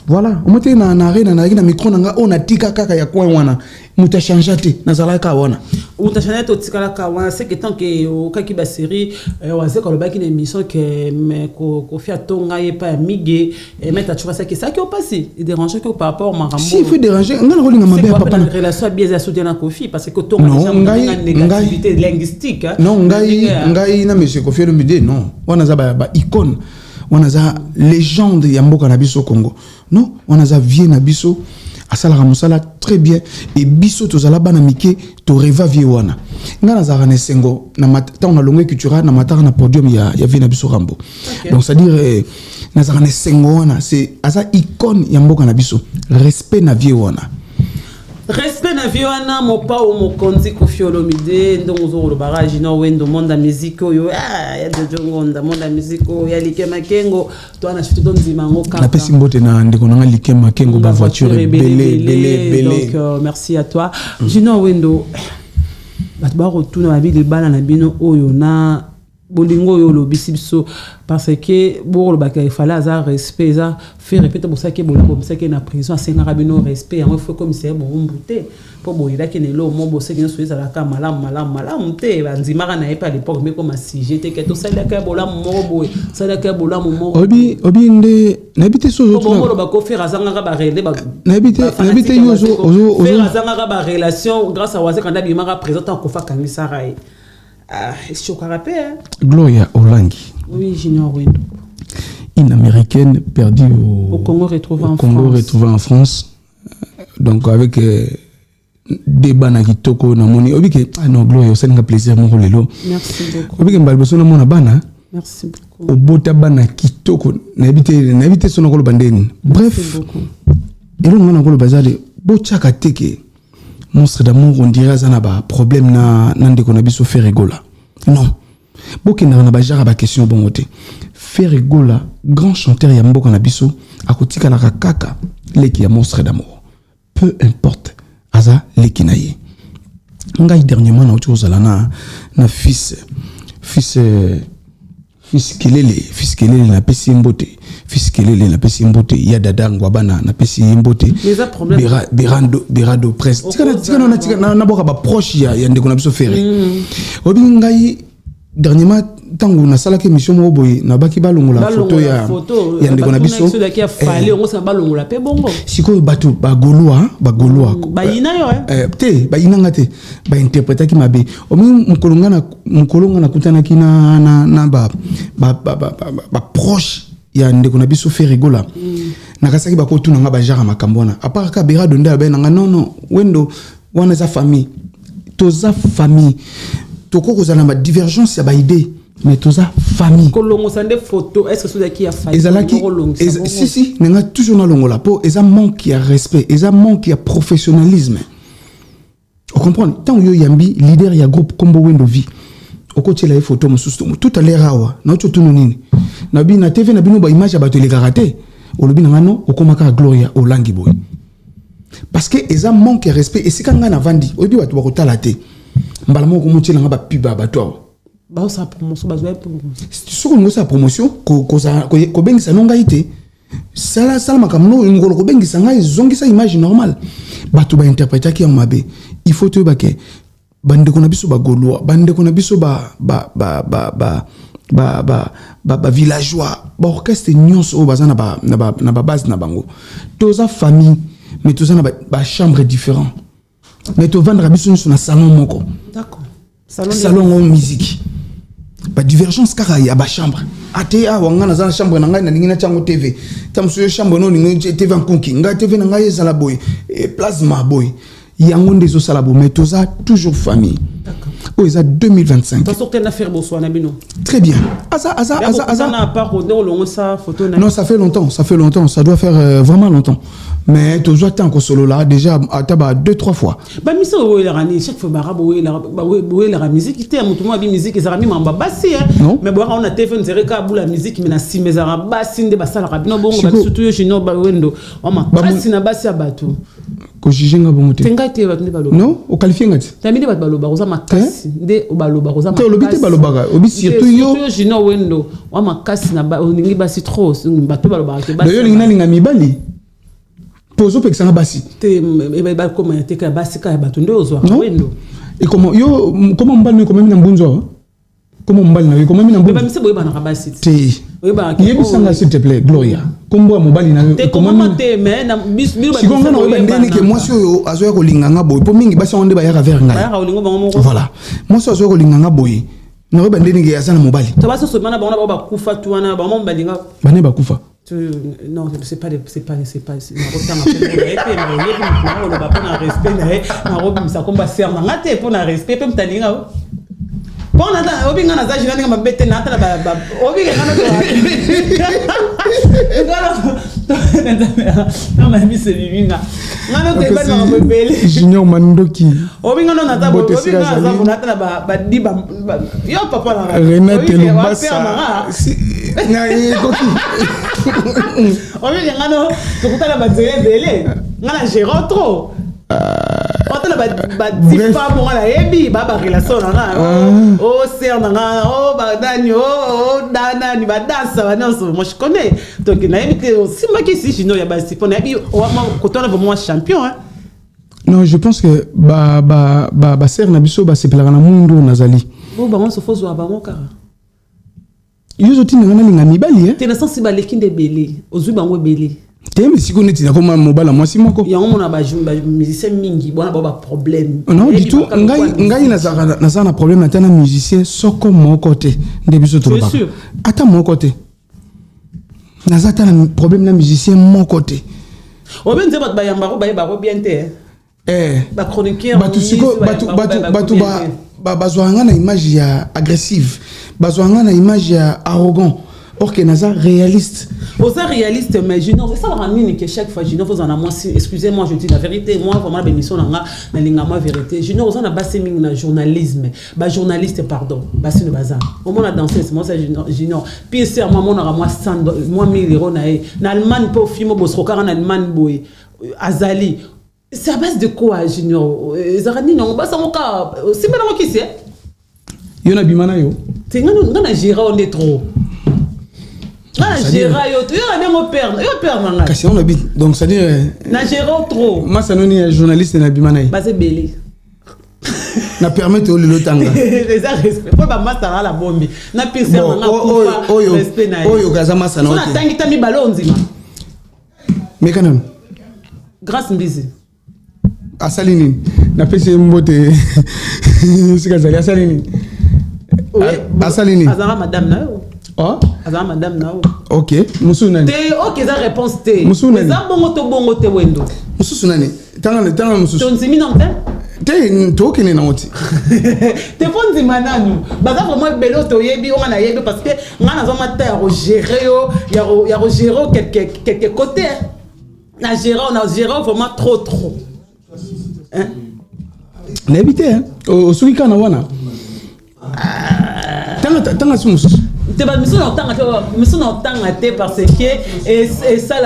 Voilà, on mette na arena na micro na nga on a tika kaka ya coin wana. Muta changer te na zala ka wana. Muta changer to tika la ka wana, c'est que tant que au kaki ba série Oise ko le baki na émission que me ko fi atonga ye pa migé et mettre tu vois ça que ça qui au passé, il dérange que par rapport marambo. Si il fait déranger, on a le rolinga mabe papa na relation bien à soutenir na Kofi parce que tonga déjà une négativité linguistique. Non, ngai na monsieur Kofi Olomide non. On a ba icône. On a légende ya mboka na biso Congo. Non, on a vie na biso asala ramusala très bien et biso tozala bana mike to reva vie wana. Ngana za rane sengo na mata on a longue culture na mata na podium ya vie na biso Rambo. Donc c'est à dire na za rane sengo wana c'est asa icône ya mboka na biso. Respect na vie wana. Respect na vie wana mopa o mokonzi Kofi Olomide ndongo zo lo barrage no Wendo monde musique yo ya de jongonda monde musique ya Likema Kengo to ana chuto donzima ngo kaka. Na pesi mbote na ndeko na Likema Kengo ba voiture belé. Donc merci à toi. Jino Wendo bat ba retourner la vie de bana na bino oyo na bolingo yo lo bisibso parce que bon le bac il fallait avoir respect ça faire répéter pour ça que bon comme ça que na prison c'est un rabino respect il faut commissaire bon mbouté pour bon il a que ne lo mo bosse que soit la ka malam te banzimara na pas à l'époque mais comme si j'étais que tout ça la ka bola mo boy ça la ka bola mo obi nde n'habite so zo bon le bac faire azanga ba relé ba n'habite yo zo faire azanga ba relation grâce à Oise quand a bimara présentant Kofa Kanisa Rai. Est-ce que tu rappelles Gloria Olangi. Oui, Junior Wendo. Une américaine perdue au Congo retrouvée en France. Donc avec débat na kitoko na moni obike non Gloria c'est un plaisir mon lelo. Merci beaucoup. Obike mbalboso na mona bana. Merci beaucoup. Obota bana kitoko na habité son ngolo bandeni. Bref. Et là on a ngolo bazali bo chaka teke. Monstre d'amour on dirait ça n'a pas problème na ndeko na biso faire rigola. Non. Boke na ba jara ba question bon côté. Faire rigola, grand chanteur ya mboka na biso akotika la kaka leki ya Monstre d'amour. Peu importe aza leki na ye. Ngai dernièrement na autre ozala na fils Kelele na pesi mbote. Fils Kelele na pesi mbote. Ya dada ngwabana na pesi mbote. Berado presse. Tika na boka ba proche ya ndeko na biso ferré. Obi ngai dernièrement tango na sala ke mission mo boy na baki balongola photo ya ndeko na biso. Siko batu bagoloa bayina yo te bayina ngate ba interpréter ki mabe omi mkolonga na kutana ki na ba proche ya ndeko na biso fait rigola nakasaki ba ko tuna nga ba jara makambona apart ka Berado nda ba nga non wendo wana za famille toza famille toko kozana ma divergence ya ba idée mais toza famille kolongo sande photo est-ce que ceux qui a failli si nga toujours na longola po eza manque ya respect eza manque ya professionnalisme on comprend tant yo yambi leader ya groupe Kombo Wendo vie okoti la photo mususu tout à l'heure awa na oto tunu nini na bi na TV na bino ba image ya bato le karaté olobi na ngano okomaka Gloria olangi boy parce que eza manque ya respect et sikanga na vandi obi bato ba kotala te mbala moko mutila nga ba piba bato ba sa promotion ba zoe promotion soko ngosa promotion ko bengisa nonga ite sala makamno ngolo ko bengisa ngai zongisa image normale bato ba interpréter ki mabe il faut te bake bande ko na biso ba goloa bande ko na biso ba villageois ba orchestre nyonso o bazana na base na bango toza famille mais toza na ba chambre différent mais to vendre biso sur na salon moko d'accord salon en musique ba divergence kaka ya ba chambre ate a wanga na za chambre na ngai na ningina chango TV tamsuyo chambre no ningo TV en konki nga TV na ngai za la boy plasma boy yango ndezo sala bo mais toza toujours famille d'accord oh ils a 2025 ta sorte na faire bonsoir na bino très bien asa na part au longo sa photo na non ça fait longtemps ça doit faire vraiment longtemps mais toujours tant que solo là déjà ataba 2-3 fois ba miso o la rani chaque fois barabo la musique te mutu mo bi musique ezara mi mamba basi mais bo on a téléphone zere ka bula musique mais na si mezara basi nde basala rabino bongo ba surtout yo jino ba wendo o ma basi na basi abatu ko jijenga bongo te tenga te ba nde baloba non o qualifier ngati tamide ba baloba roza makasi nde o baloba roza makasi te lobite baloba obi surtout yo jino wendo o makasi na ba ningi basi trop bato baloba ke basi yo linga mibali pozo pekisanga basi te ba commenter ka basi ka bato ndo ozwa wendo et comment mbali no comment na mbunzo comment mbali na comment na mbunzo ba mise boye bana basi te yebisanga s'il te plaît Gloria kombo mobali na comment te mais na bilu ba sikonga na ba ndeni ke mwasi oyo azoya ko linganga boy po mingi basi onde ba yaka vers ngai voilà mwasi azoya ko linganga boy na ba ndeni ke asana mobali to basi so mana ba ona ba kufa tu wana ba mo balinga bane ba kufa non c'est pas na rota ma pe na pas respect na robe ça combat ser na ngate pour na respect pe mtalinga bon na obi ngana za jina ngama bete na tala ba obi ngana to no ma mi se biminga ngana te ba na bebele junior mandoki obi ngana na za obi ngana za na tala ba diba yo papa na Renate Lumbasa na koki obi ngana to kutala ba zebele ngana gérant trop otala ba difa mo ngana yebi ba relation na oh ser na oh ba dani oh dana ni ba dansa ba non moi je connais donc na yebi que si ma qui si jino ya ba si pona yebi o ma kotona vraiment champion hein. Non, je pense que ba ser na biso ba sepelaka na mundu nazali bo ba mo so fozo ba mo kara yuzo tina ngana linga mibali te na sensi ba lekinde belé ozui bango belé te mais si connait na koma mobala mwasi moko yango mona ba musicien mingi bona ba problème non du tout ngai na na problème na musicien soko moko te nde biso to ba ata moko te na na problème na musicien moko te obenze bat ba yamba ba bien te ba chroniqueur batu bazwanga na image ya agressive bazwanga na image ya arrogant or que naza réaliste. Aux réaliste, mais Junior, c'est ça la ramine que chaque fois Junior vous en a moi, excusez-moi, je dis la vérité, moi vraiment la bénédiction na linga vérité. Junior vous en a bassé na journalisme, journaliste pardon, bassé le bazar. Au moins la danser, c'est moi ça Junior. Puis c'est moi mon moi 100 moi 1000 euros na Allemagne pour film bosroka en Allemagne boy Azali. C'est à base de quoi Junior? Zarani non bassa mon cas, c'est pas moi qui c'est. Yo na bimana yo. C'est ngana gérer on est trop. Ah, Gérard, tu as même au père, nanga. Kasi on habite, donc ça dit. Na Gérard trop. Moi ça non est journaliste na bimana. Bah c'est belé. Na permettre au le tanga. Les respect. Faut pas masara la bombe. Na pisse nanga. Respect na. Oyo kazama sana. On a tangi tami balonzi ma. Mais quand même. Grâce mbizi. Asalini. Na pisse mbote. Sikazali asalini. Asalini. Azara madame na yo. Oh? Azara madame na yo. OK. Musu nani? Te OK za réponse te. Musu nani? Za bongo te wendo. Musu nani? Tanga musu. Ton simi non te? Te to kene na oti. Te fonzi mananu. Baza vraiment belo to yebi on na yebi parce que ngana zo mata ya gérer yo, ya gérer quelques côtés. Na gérer on a géré vraiment trop. Hein? N'habite hein. Au suika na wana. Tanga sumus. Te ba miso na tanga te parce que et ça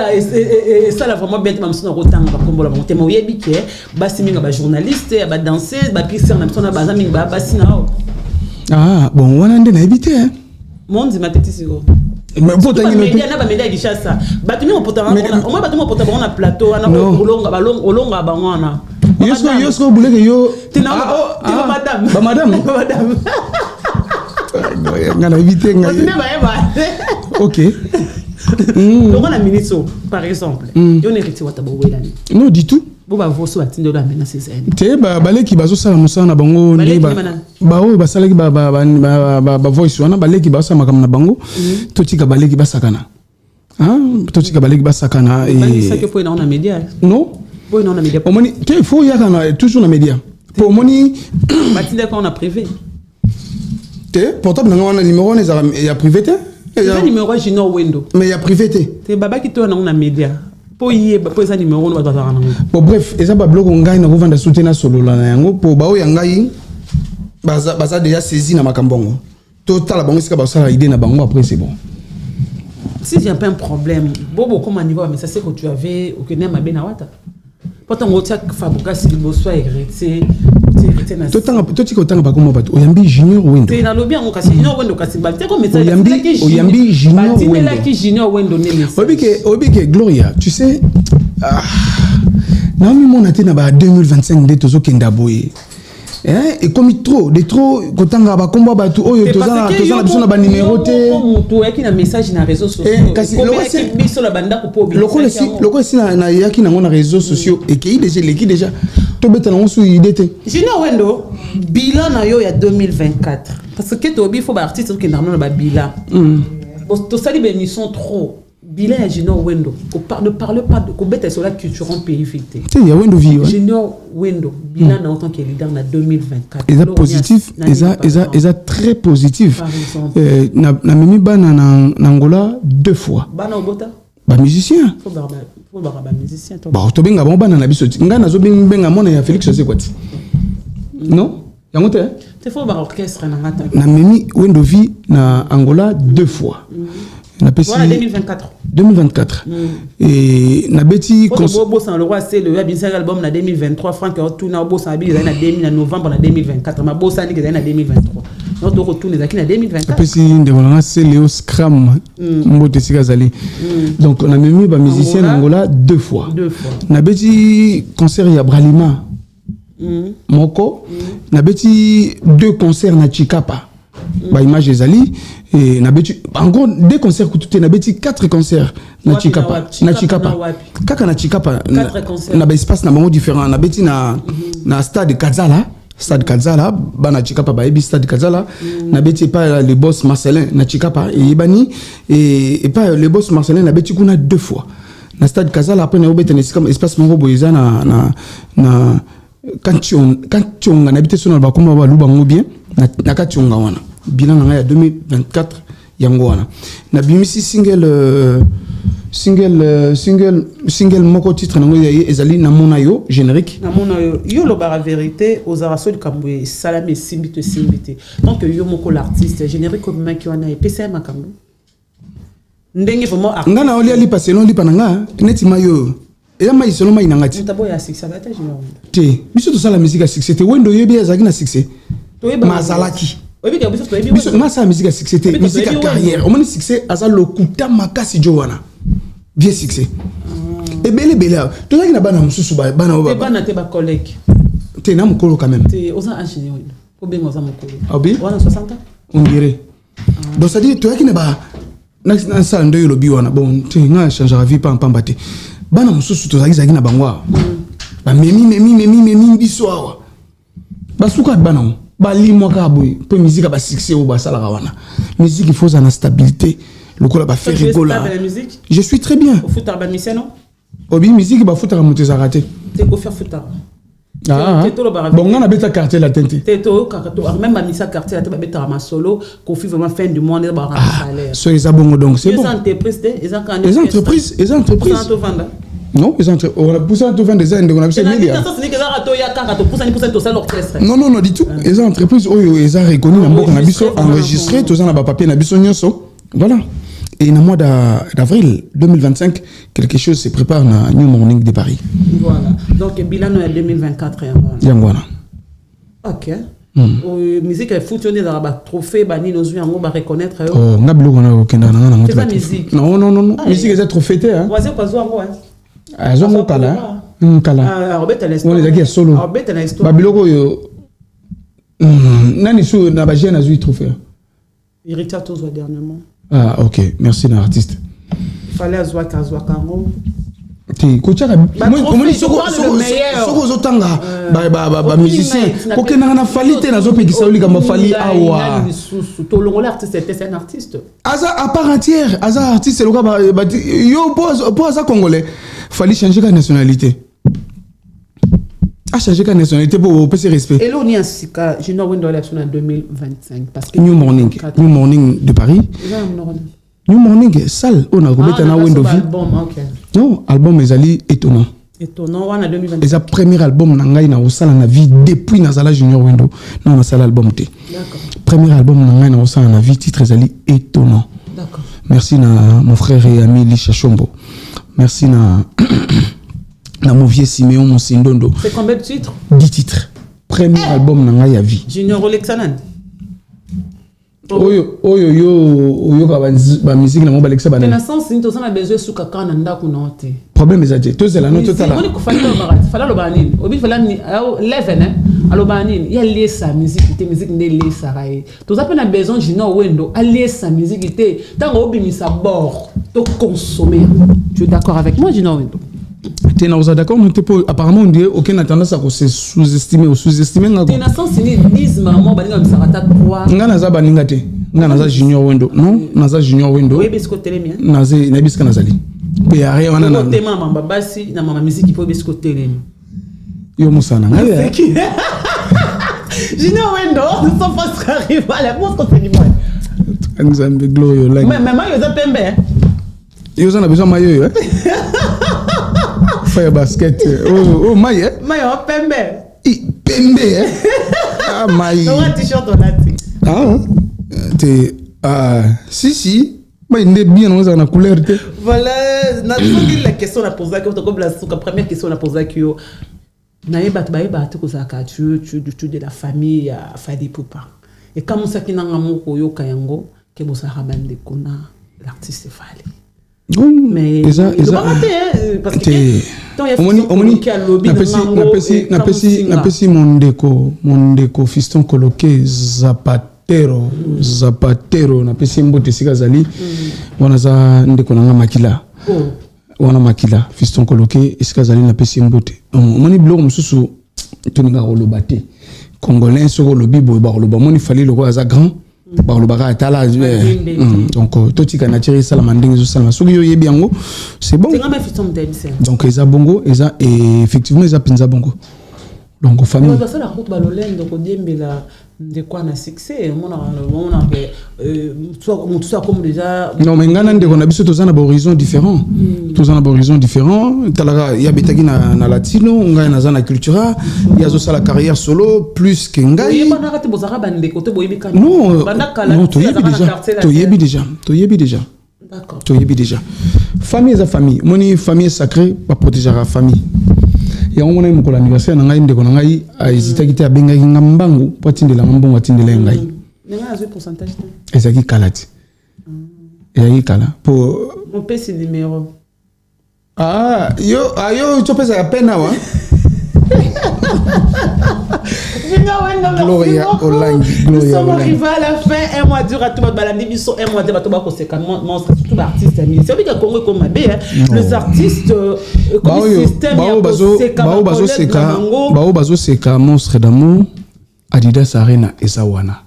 là vraiment bien miso na rotanga ba kombola ba tema yebi ke ba siminga ba journaliste ba danseuse ba pisser na miso na ba zaminga ba basina. Ah bon wana nde n'habite hein. Mondi mateti siko. Mais pour ta média na ba média di chassa. Ba tuni opota on ba tuni opota na plateau na olonga ba wana. Yosko bouleke yo. Madame. Ba madame. Madame. Ngana éviter ngai. OK. Donc on a ministre par exemple. Yo ne reti wata bowelani. Non du tout. Bo ba voso atindo la mena ces te baleki bazo sala musana bango ndi ba oyo basalaki ba voice wana baleki ba sama comme na bango totika baleki basakana totika baleki basakana et ça que pour dans les médias non pour dans les médias omoni te faut yakana toujours na média pour moni batinde quand on a privé te portable na wana numéro on ya privé te le numéro Junior Wendo mais ya privé te baba qui tourne na média pour ça numéro no ba bon bref eza ba blog ngai na kovanda soutenir solo la yango po ba o yangai baza déjà saisi na makambongo total bango sika ba sala idée na bango après c'est bon si j'ai pas un problème bobo comme niveau mais ça c'est que tu avais aucun ma bena wata pourtant on tient fabuka si le bosso hérité totika otanga bakoma bato oyambi Junior Wendo te na lobby ngo kasi Junior Wendo kasi ba te comme message oyambi Junior Wendo la ki Junior Wendo ne message obike Gloria tu sais Naomi mon até na ba 2025 de tozo kenda boye et comme trop kotanga ba komba bato oyo tozana biso na ba numéro te mutu yaki na message na réseaux sociaux kasi biso la banda ko po loko si na yaki na ngona réseaux sociaux et qui déjà to beta na nsu idée te Junior Wendo bilan na yo ya 2024 parce que tobi faut ba artiste qui na ba bilan to sali ben ils sont trop bilan ya Junior Wendo ne parle pas de ko beta sur la culture en périphérité il y a Wendo vie Junior Wendo bilan en tant que leader na 2024 et ça positif et ça très positif na mimi bana na Angola 2 fois bana obota ba musicien faut ba musicien ba to benga bon bana na biso nga nazo benga mona ya Félix José Kwati non yango te faut ba orchestre na ngata na mimi Wendo vie na Angola 2 fois na pesi voilà 2024 et na beti bobo sans le roi c'est le bien album na 2023 Franck retourne au boss na 2000 na novembre na 2024 ma boss ani que na 2023 notre retour les akina 2024 pesi ndebona c'est Léo Scram mbote sikazali donc on a même ba musicien na Angola 2 fois na beti concert ya Bralima moko na beti 2 concerts na Chikapa ba image ezali et na beti en gros 2 concerts kututé na beti 4 concerts na Chikapa kaka na Chikapa na ba espace na bango différent na beti na stade Kadzala bana Chikapa ba ebi stade Kadzala na beti pas le boss Marcelin na Chikapa et bani et pas le boss Marcelin na beti kuna 2 fois na stade Kadzala après na obeta na espace mongo boyeza na quand tu on a habité sur le balcon ba luba ngo bien na kationga wana bilan na ya 2024 Yangwana. Na bimisi single moko titre nango ezali na mona yo générique. Na mona yo lo bara vérité aux araso de Kambwe salami simbite. Donc yo moko l'artiste générique comme maki wana epesa makambo. Ndenge vraiment artiste. Ngana oli ali passer non li pananga neti mayo. Et ma isolo ma inangati. Tabo ya succès bata junior. Te, biso to sala musique à succès. Te wendo yebi azaki na succès. Mazalaki. Obi ka biso to yebi. Biso ma sa musique à succès te musique à carrière. O moni succès aza lokuta makasi jowana. Bien succès. Et bele. To zaki na bana mususu bana oba. Te bana te ba collègue. Te na mukolo quand même. Te oza ingénieur. Ko bengo za mukolo. Obi? Wana 60 ans. On dirait. Donc ça dit to zaki na ba na sa ndo yo lobi wana. Bon, te nga changera vie pas en pambate. Bana mususu to zaki na bangwa. Ba memi biso awa. Ba suka bana ba limwa ka boy. Pe musique ba succès ou ba sala wana. Musique il faut ça na stabilité. Le coup là ba faire rigola. Je suis très bien. Au foot ba mission non? Obi musique ba foot monter ça raté. T'es ko faire foot. Bon on a bêta quartier la tente. T'es to même ba misa quartier la tente ba bêta ma solo ko fi vraiment fin du monde ba rendre salaire. So ils a bon donc c'est bon. Les entreprises non, on a poussé à tout vendre des aides, on a poussé milliards. Non, du tout. Les entreprises, ils ont reconnu, on a vu enregistré, tout ça, on a papier, on a vu voilà. Et dans le mois d'avril 2025, quelque chose se prépare dans New Morning de Paris. Voilà. Donc, bilan est 2024. Yangwana. Ok. Musique est foutue dans le trophée, on va reconnaître. Oh, on a bloqué c'est la musique. Non. Musique est trop fêtée. Azongo kala Robert on les a solo babiloko yo nani sou na ba jeune azu trophée Irita Tozo dernièrement. OK, merci l'artiste. Il fallait azwa kango ti kochaka moi soko zotanga ba musicien kokena na falite na zopekisa oli kama fali awa to longola artiste c'est un artiste aza à part entière aza artiste le gars yo pour aza congolais fallait changer la nationalité. A changer la nationalité pour passer respect. Et là on y a sika junior window election en 2025 parce que New Morning de Paris. New Morning salle on a remettre na window vie. Non, album ezali étonnant wana 2025. Et ça premier album na ngai na osala na vie depuis nazala junior window. Non, na sala album té. D'accord. Premier album na ngai na osala na vie titre ezali étonnant. D'accord. Merci na mon frère et ami Lisha Chombo. Merci na Mouvier Siméon Monsindondo. C'est combien de titres? 10 titres. Premier album na ngai ya vie. Junior Olexanan. Oyo ka ba musique na mo ba Alexa ba. Mais na sens ni to sana besoin suka kana ndako na hote. Problème ezate to zela no total. On ko fala lo banini. Obi fala ni 11 alo banini. Ya lié sa musique ne lié sa raé. To za na besoin Junior Wendo allier sa musique té tango obi mi sa bord to consommer. Tu es d'accord avec moi Junior Wendo? Tu es d'accord, mais apparemment on dirait aucun tendance à se sous-estimer ou sous-estimer. Tu es ni 10 maman baninga misarata 3. Ngana za baninga te. Ngana za Junior Wendo. Non, naza Junior Wendo. Oui, bisko telemia. Naze na biska nazali. Pe ya rien wana na. Ko tema mamba basi na mama musique po bisko telemia. Yo musana. Junior Wendo, nous sommes pas arrivés à la mosque c'est du moi. Nzambe glorio like. Mais maman yo za pembe. Yo za na besoin mayo hein. Fire basket. Oh maye. Mayo pembe. Pembe hein. Ah maye. On a t-shirt on a dit. Si mais il est bien dans la couleur. Voilà, la question on a posé comme la première question on a posé que nae bat to kozaka tu de la famille ya Fadi Poupa. Et comme ça qui n'a ngamo yo kayango ke bosa rabande kona l'artiste Fali. Mais parce que tant il y a napesi mon déco fiston coloqué Zapatero napesi mbote sika zali wana za ndeko nanga makila wana makila fiston coloqué sika zali napesi mbote moni blog mususu toninga roloba te congolais soko lobi bo ba roloba moni fali loko aza grand barolobaka atala donc totika na tirer sala mandingi zo sala soki yo yebi yango c'est bon donc eza bongo eza effectivement eza pinza bongo donc famille mais ça la route balolène donc diembela de quoi na succès on a tout ça comme déjà non mais ngana ndeko na biso tozana ba horizon différent tozana ba horizon différent talaka ya betaki na latino ngai na zana cultura ya zo sala carrière solo plus que ngai oui bana kati bozaka bande côté boyebi kan non banda kala non to yebi déjà d'accord to yebi déjà famille est famille moni famille sacrée pas protéger la famille ya ngona mu ko l'anniversaire na ngai ndeko na ngai a hésité kiti abengaki ngambangu po tindela ngambongo tindela ngai nenga azwe pourcentage ezaki kalati ezaki kala po mon pèse numéro yo tu pesa ya pena wa Gloria Olangi. Nous sommes arrivés à la fin. Un mois dur à tout le monde. Un mois dur à tout le monde. Surtout l'artiste. C'est vrai que Congo est comme les artistes, comme le système. Bazo Seka, Monstre d'amour, Adidas Arena et Sawana.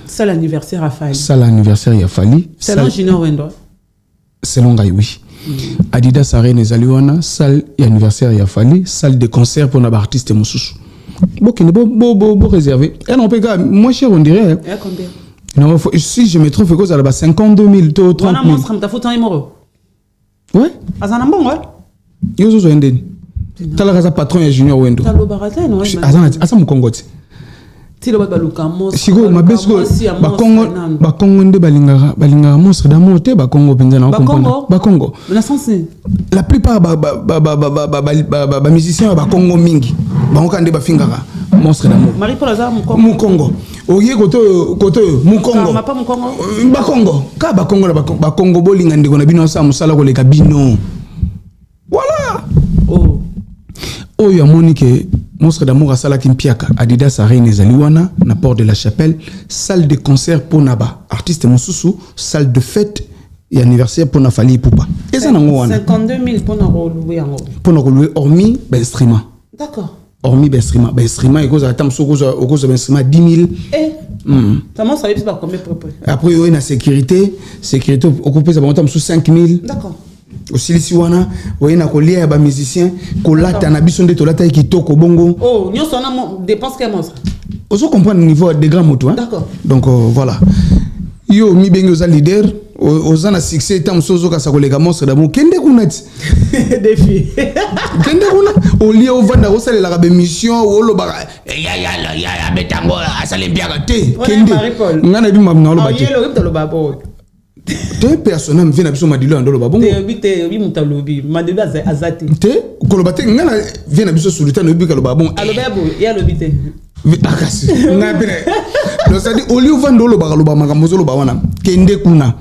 C'est l'anniversaire à Fali. C'est l'anniversaire à Fali. C'est l'Angina Wendo. C'est l'Ongaï, oui. Adidas Arena et Zaliwana, salle et anniversaire à Fali, salle de concert pour les artistes et Moussous. Bon réservé. Et non, moins cher, on dirait. Combien? Non, si je me trompe, il faut 52 000, 30 000. Ouais. Azanambon, ouais. Yo zo enden. Tala kaza patron ya Junior Wendo. Talo barata no. Asa mukongoti. Tilo baluka monstre. Sigo mabesko ba Congo nde balingaka monstre d'amour te ba Congo penza na comprendre. Ba Congo. La plupart ba musiciens ba Congo mingi. Ba okande ba fingaka monstre d'amour. Marie Paul Azar Mukongo. Oye koto Mukongo. Ma pas Mukongo. Ba Congo. Ka ba Congo ba Congo bolinga ndeko na bino sa musala ko leka bino. Voilà. Oh ya Monique Monstre d'amour à Salaki Mpiaka, Adidas Arena Zaliwana, na Port de la Chapelle, salle de concert pour Naba, artiste Moussoussou, salle de fête et anniversaire pour Nafali Poupa. Et ça, 52 000 pour nous louer en haut. Pour nous louer, hormis instrument. D'accord. Hormis instrument. Instrument, il y a un instrument 10 000. Ça m'a savait pas combien pour après, il y a une sécurité, occupé, ça va sous 5 000. D'accord. Aussi si wana oyena kolia ba musicien kolata na biso nde tolata kitoko bongo oh nyoso na dépense que monstre oso comprendre le niveau de grand moto hein d'accord donc voilà yo mi bengi oza leader oza na succès tam sozo ka sakoleka monstre d'amour kende kunati défi kende kuna olia ovanda osalela ka mission oloba ya betango asale biaka te kende ngana bi mabna oloba te yelo to loba bo te personnel vient biso madilo andolo ba bongo te bi mutalobi madilo azati te koloba te ngana vient biso sultan obi kaloba bon aloba bo ya lobi te akasi na bine donc ça dit oli ovanda oloba kaloba makambo zoloba wana kende kuna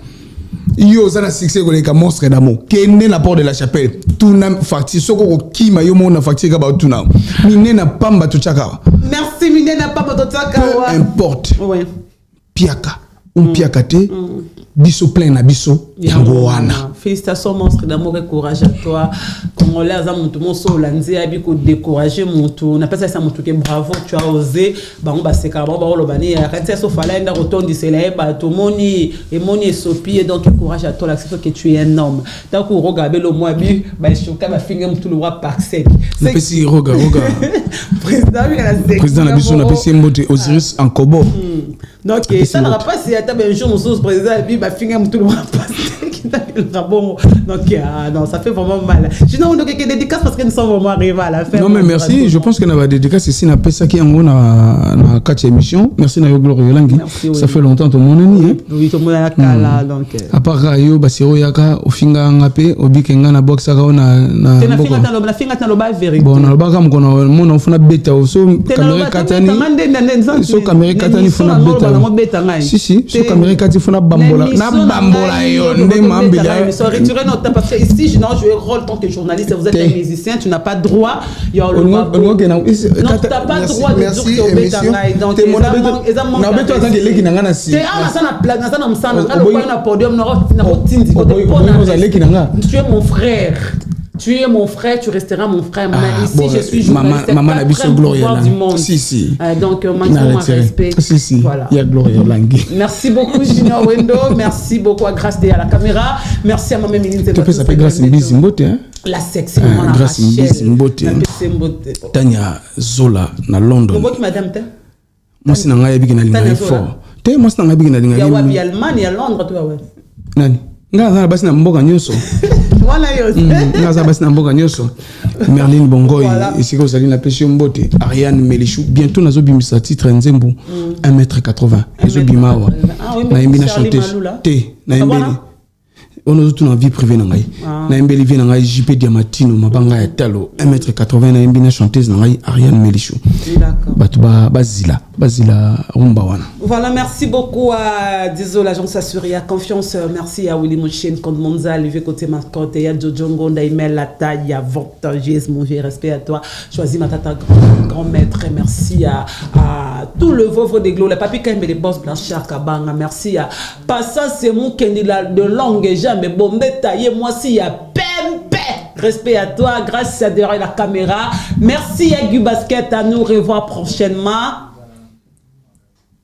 yo zana succès koleka monstre d'amour kende na Port de la Chapelle tuna facture soko ko kima yo mona facture ka ba tuna minena pamba to chaka merci minena pamba to chaka peu importe ouais piaka piaka te biso plein na biso yango wana félicitations monstre d'amour et courage à toi congolais aza mutu moso lanzi abi ko décourager mutu on appelle ça mutu que bravo tu as osé bango ba seka ba oloba ni arrêter so fala enda rotondi c'est là ba to moni et moni sopi donc courage à toi là c'est que tu es un homme tant que regarder le mois bi ba choka ba finga mutu le roi parsec c'est si roga président na biso na pesi mbote Osiris en Kobo donc ça n'a pas si à un jour nous président et puis bah finir tout le monde passer qui t'a le rabon donc non ça fait vraiment mal sinon on a quelques dédicaces parce que nous sommes vraiment arrivés à la fin non mais merci je pense que na ba dédicace ici na pesa qui en na 4 émissions merci na Gloria Olangi ça fait longtemps tout le monde ni oui tout le monde a kala donc à part yo basiro yaka ofinga ngape obikenga na box aka na boko na finga na loba vérité bon na loba kam kono mona funa beta so caméra katani so caméra katani funa beta si so caméra katani funa bambola na bambola yo nde mambila retirer notre parce que ici je joue rôle tant que journaliste vous êtes un musicien tu n'as pas droit non tu n'as pas droit de dire que tu beta ngai donc na beta tant que leki na ngana si na sana place na sana msana na podium na tindi ko tu es mon frère Tu es mon frère, tu resteras mon frère. Ici, bon, je suis journaliste. Maman n'a pas Gloria du monde. Si. Donc, maintenant, respect. Si. Voilà. Il y a Gloria Langui. Merci beaucoup, Junior Wendo. Merci beaucoup à Grâce à la caméra. Merci à ma mère Méline. Tu peux s'appeler Grâce Mbizi Mbote, hein? La section. Grâce Mbizi Mbote. Tania Zola, na London. Comment madame t'es? Moi, c'est un gars qui est fort. T'es moi, c'est un gars qui est il y a Allemagne, il y a Londres, toi, ouais. Nani? Nga basi na mboka nyonso. Voilà yo. Nga basi na mboka nyonso. Merlin Bongoy, ici que vous allez l'appeler Mbote, Ariane Melichou, bientôt nazo bimisa titre Nzembo 1m80. Ezo bimawa. Na imbina chanteuse. Te, na imbeli. On a tout dans vie privée na ngai. Na imbeli vie na ngai JP Diamantino mabanga ya talo 1m80 na imbina chanteuse na ngai Ariane Melichou. D'accord. Batuba Bazila rumba wana. Voilà, merci beaucoup à Dizo, l'agence Assuria Confiance. Merci à Willy Mouchen, Compte Monza, Livé Côté Mascotte, il y a Jojo Ngonda, Imel Lata, il y a Vortages, mon vieux, respect à toi. Choisis ma tata grand maître. Merci à tout le Vovo des Glos, les papis Kaimbe, les boss Blanchard Kabanga. Merci à Passa, c'est mon candidat de langue et jamais bon taillé. Moi, si il y a Pempe. Respect à toi, grâce à derrière la caméra. Merci à Gu Basket, à nous revoir prochainement.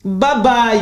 Bye bye.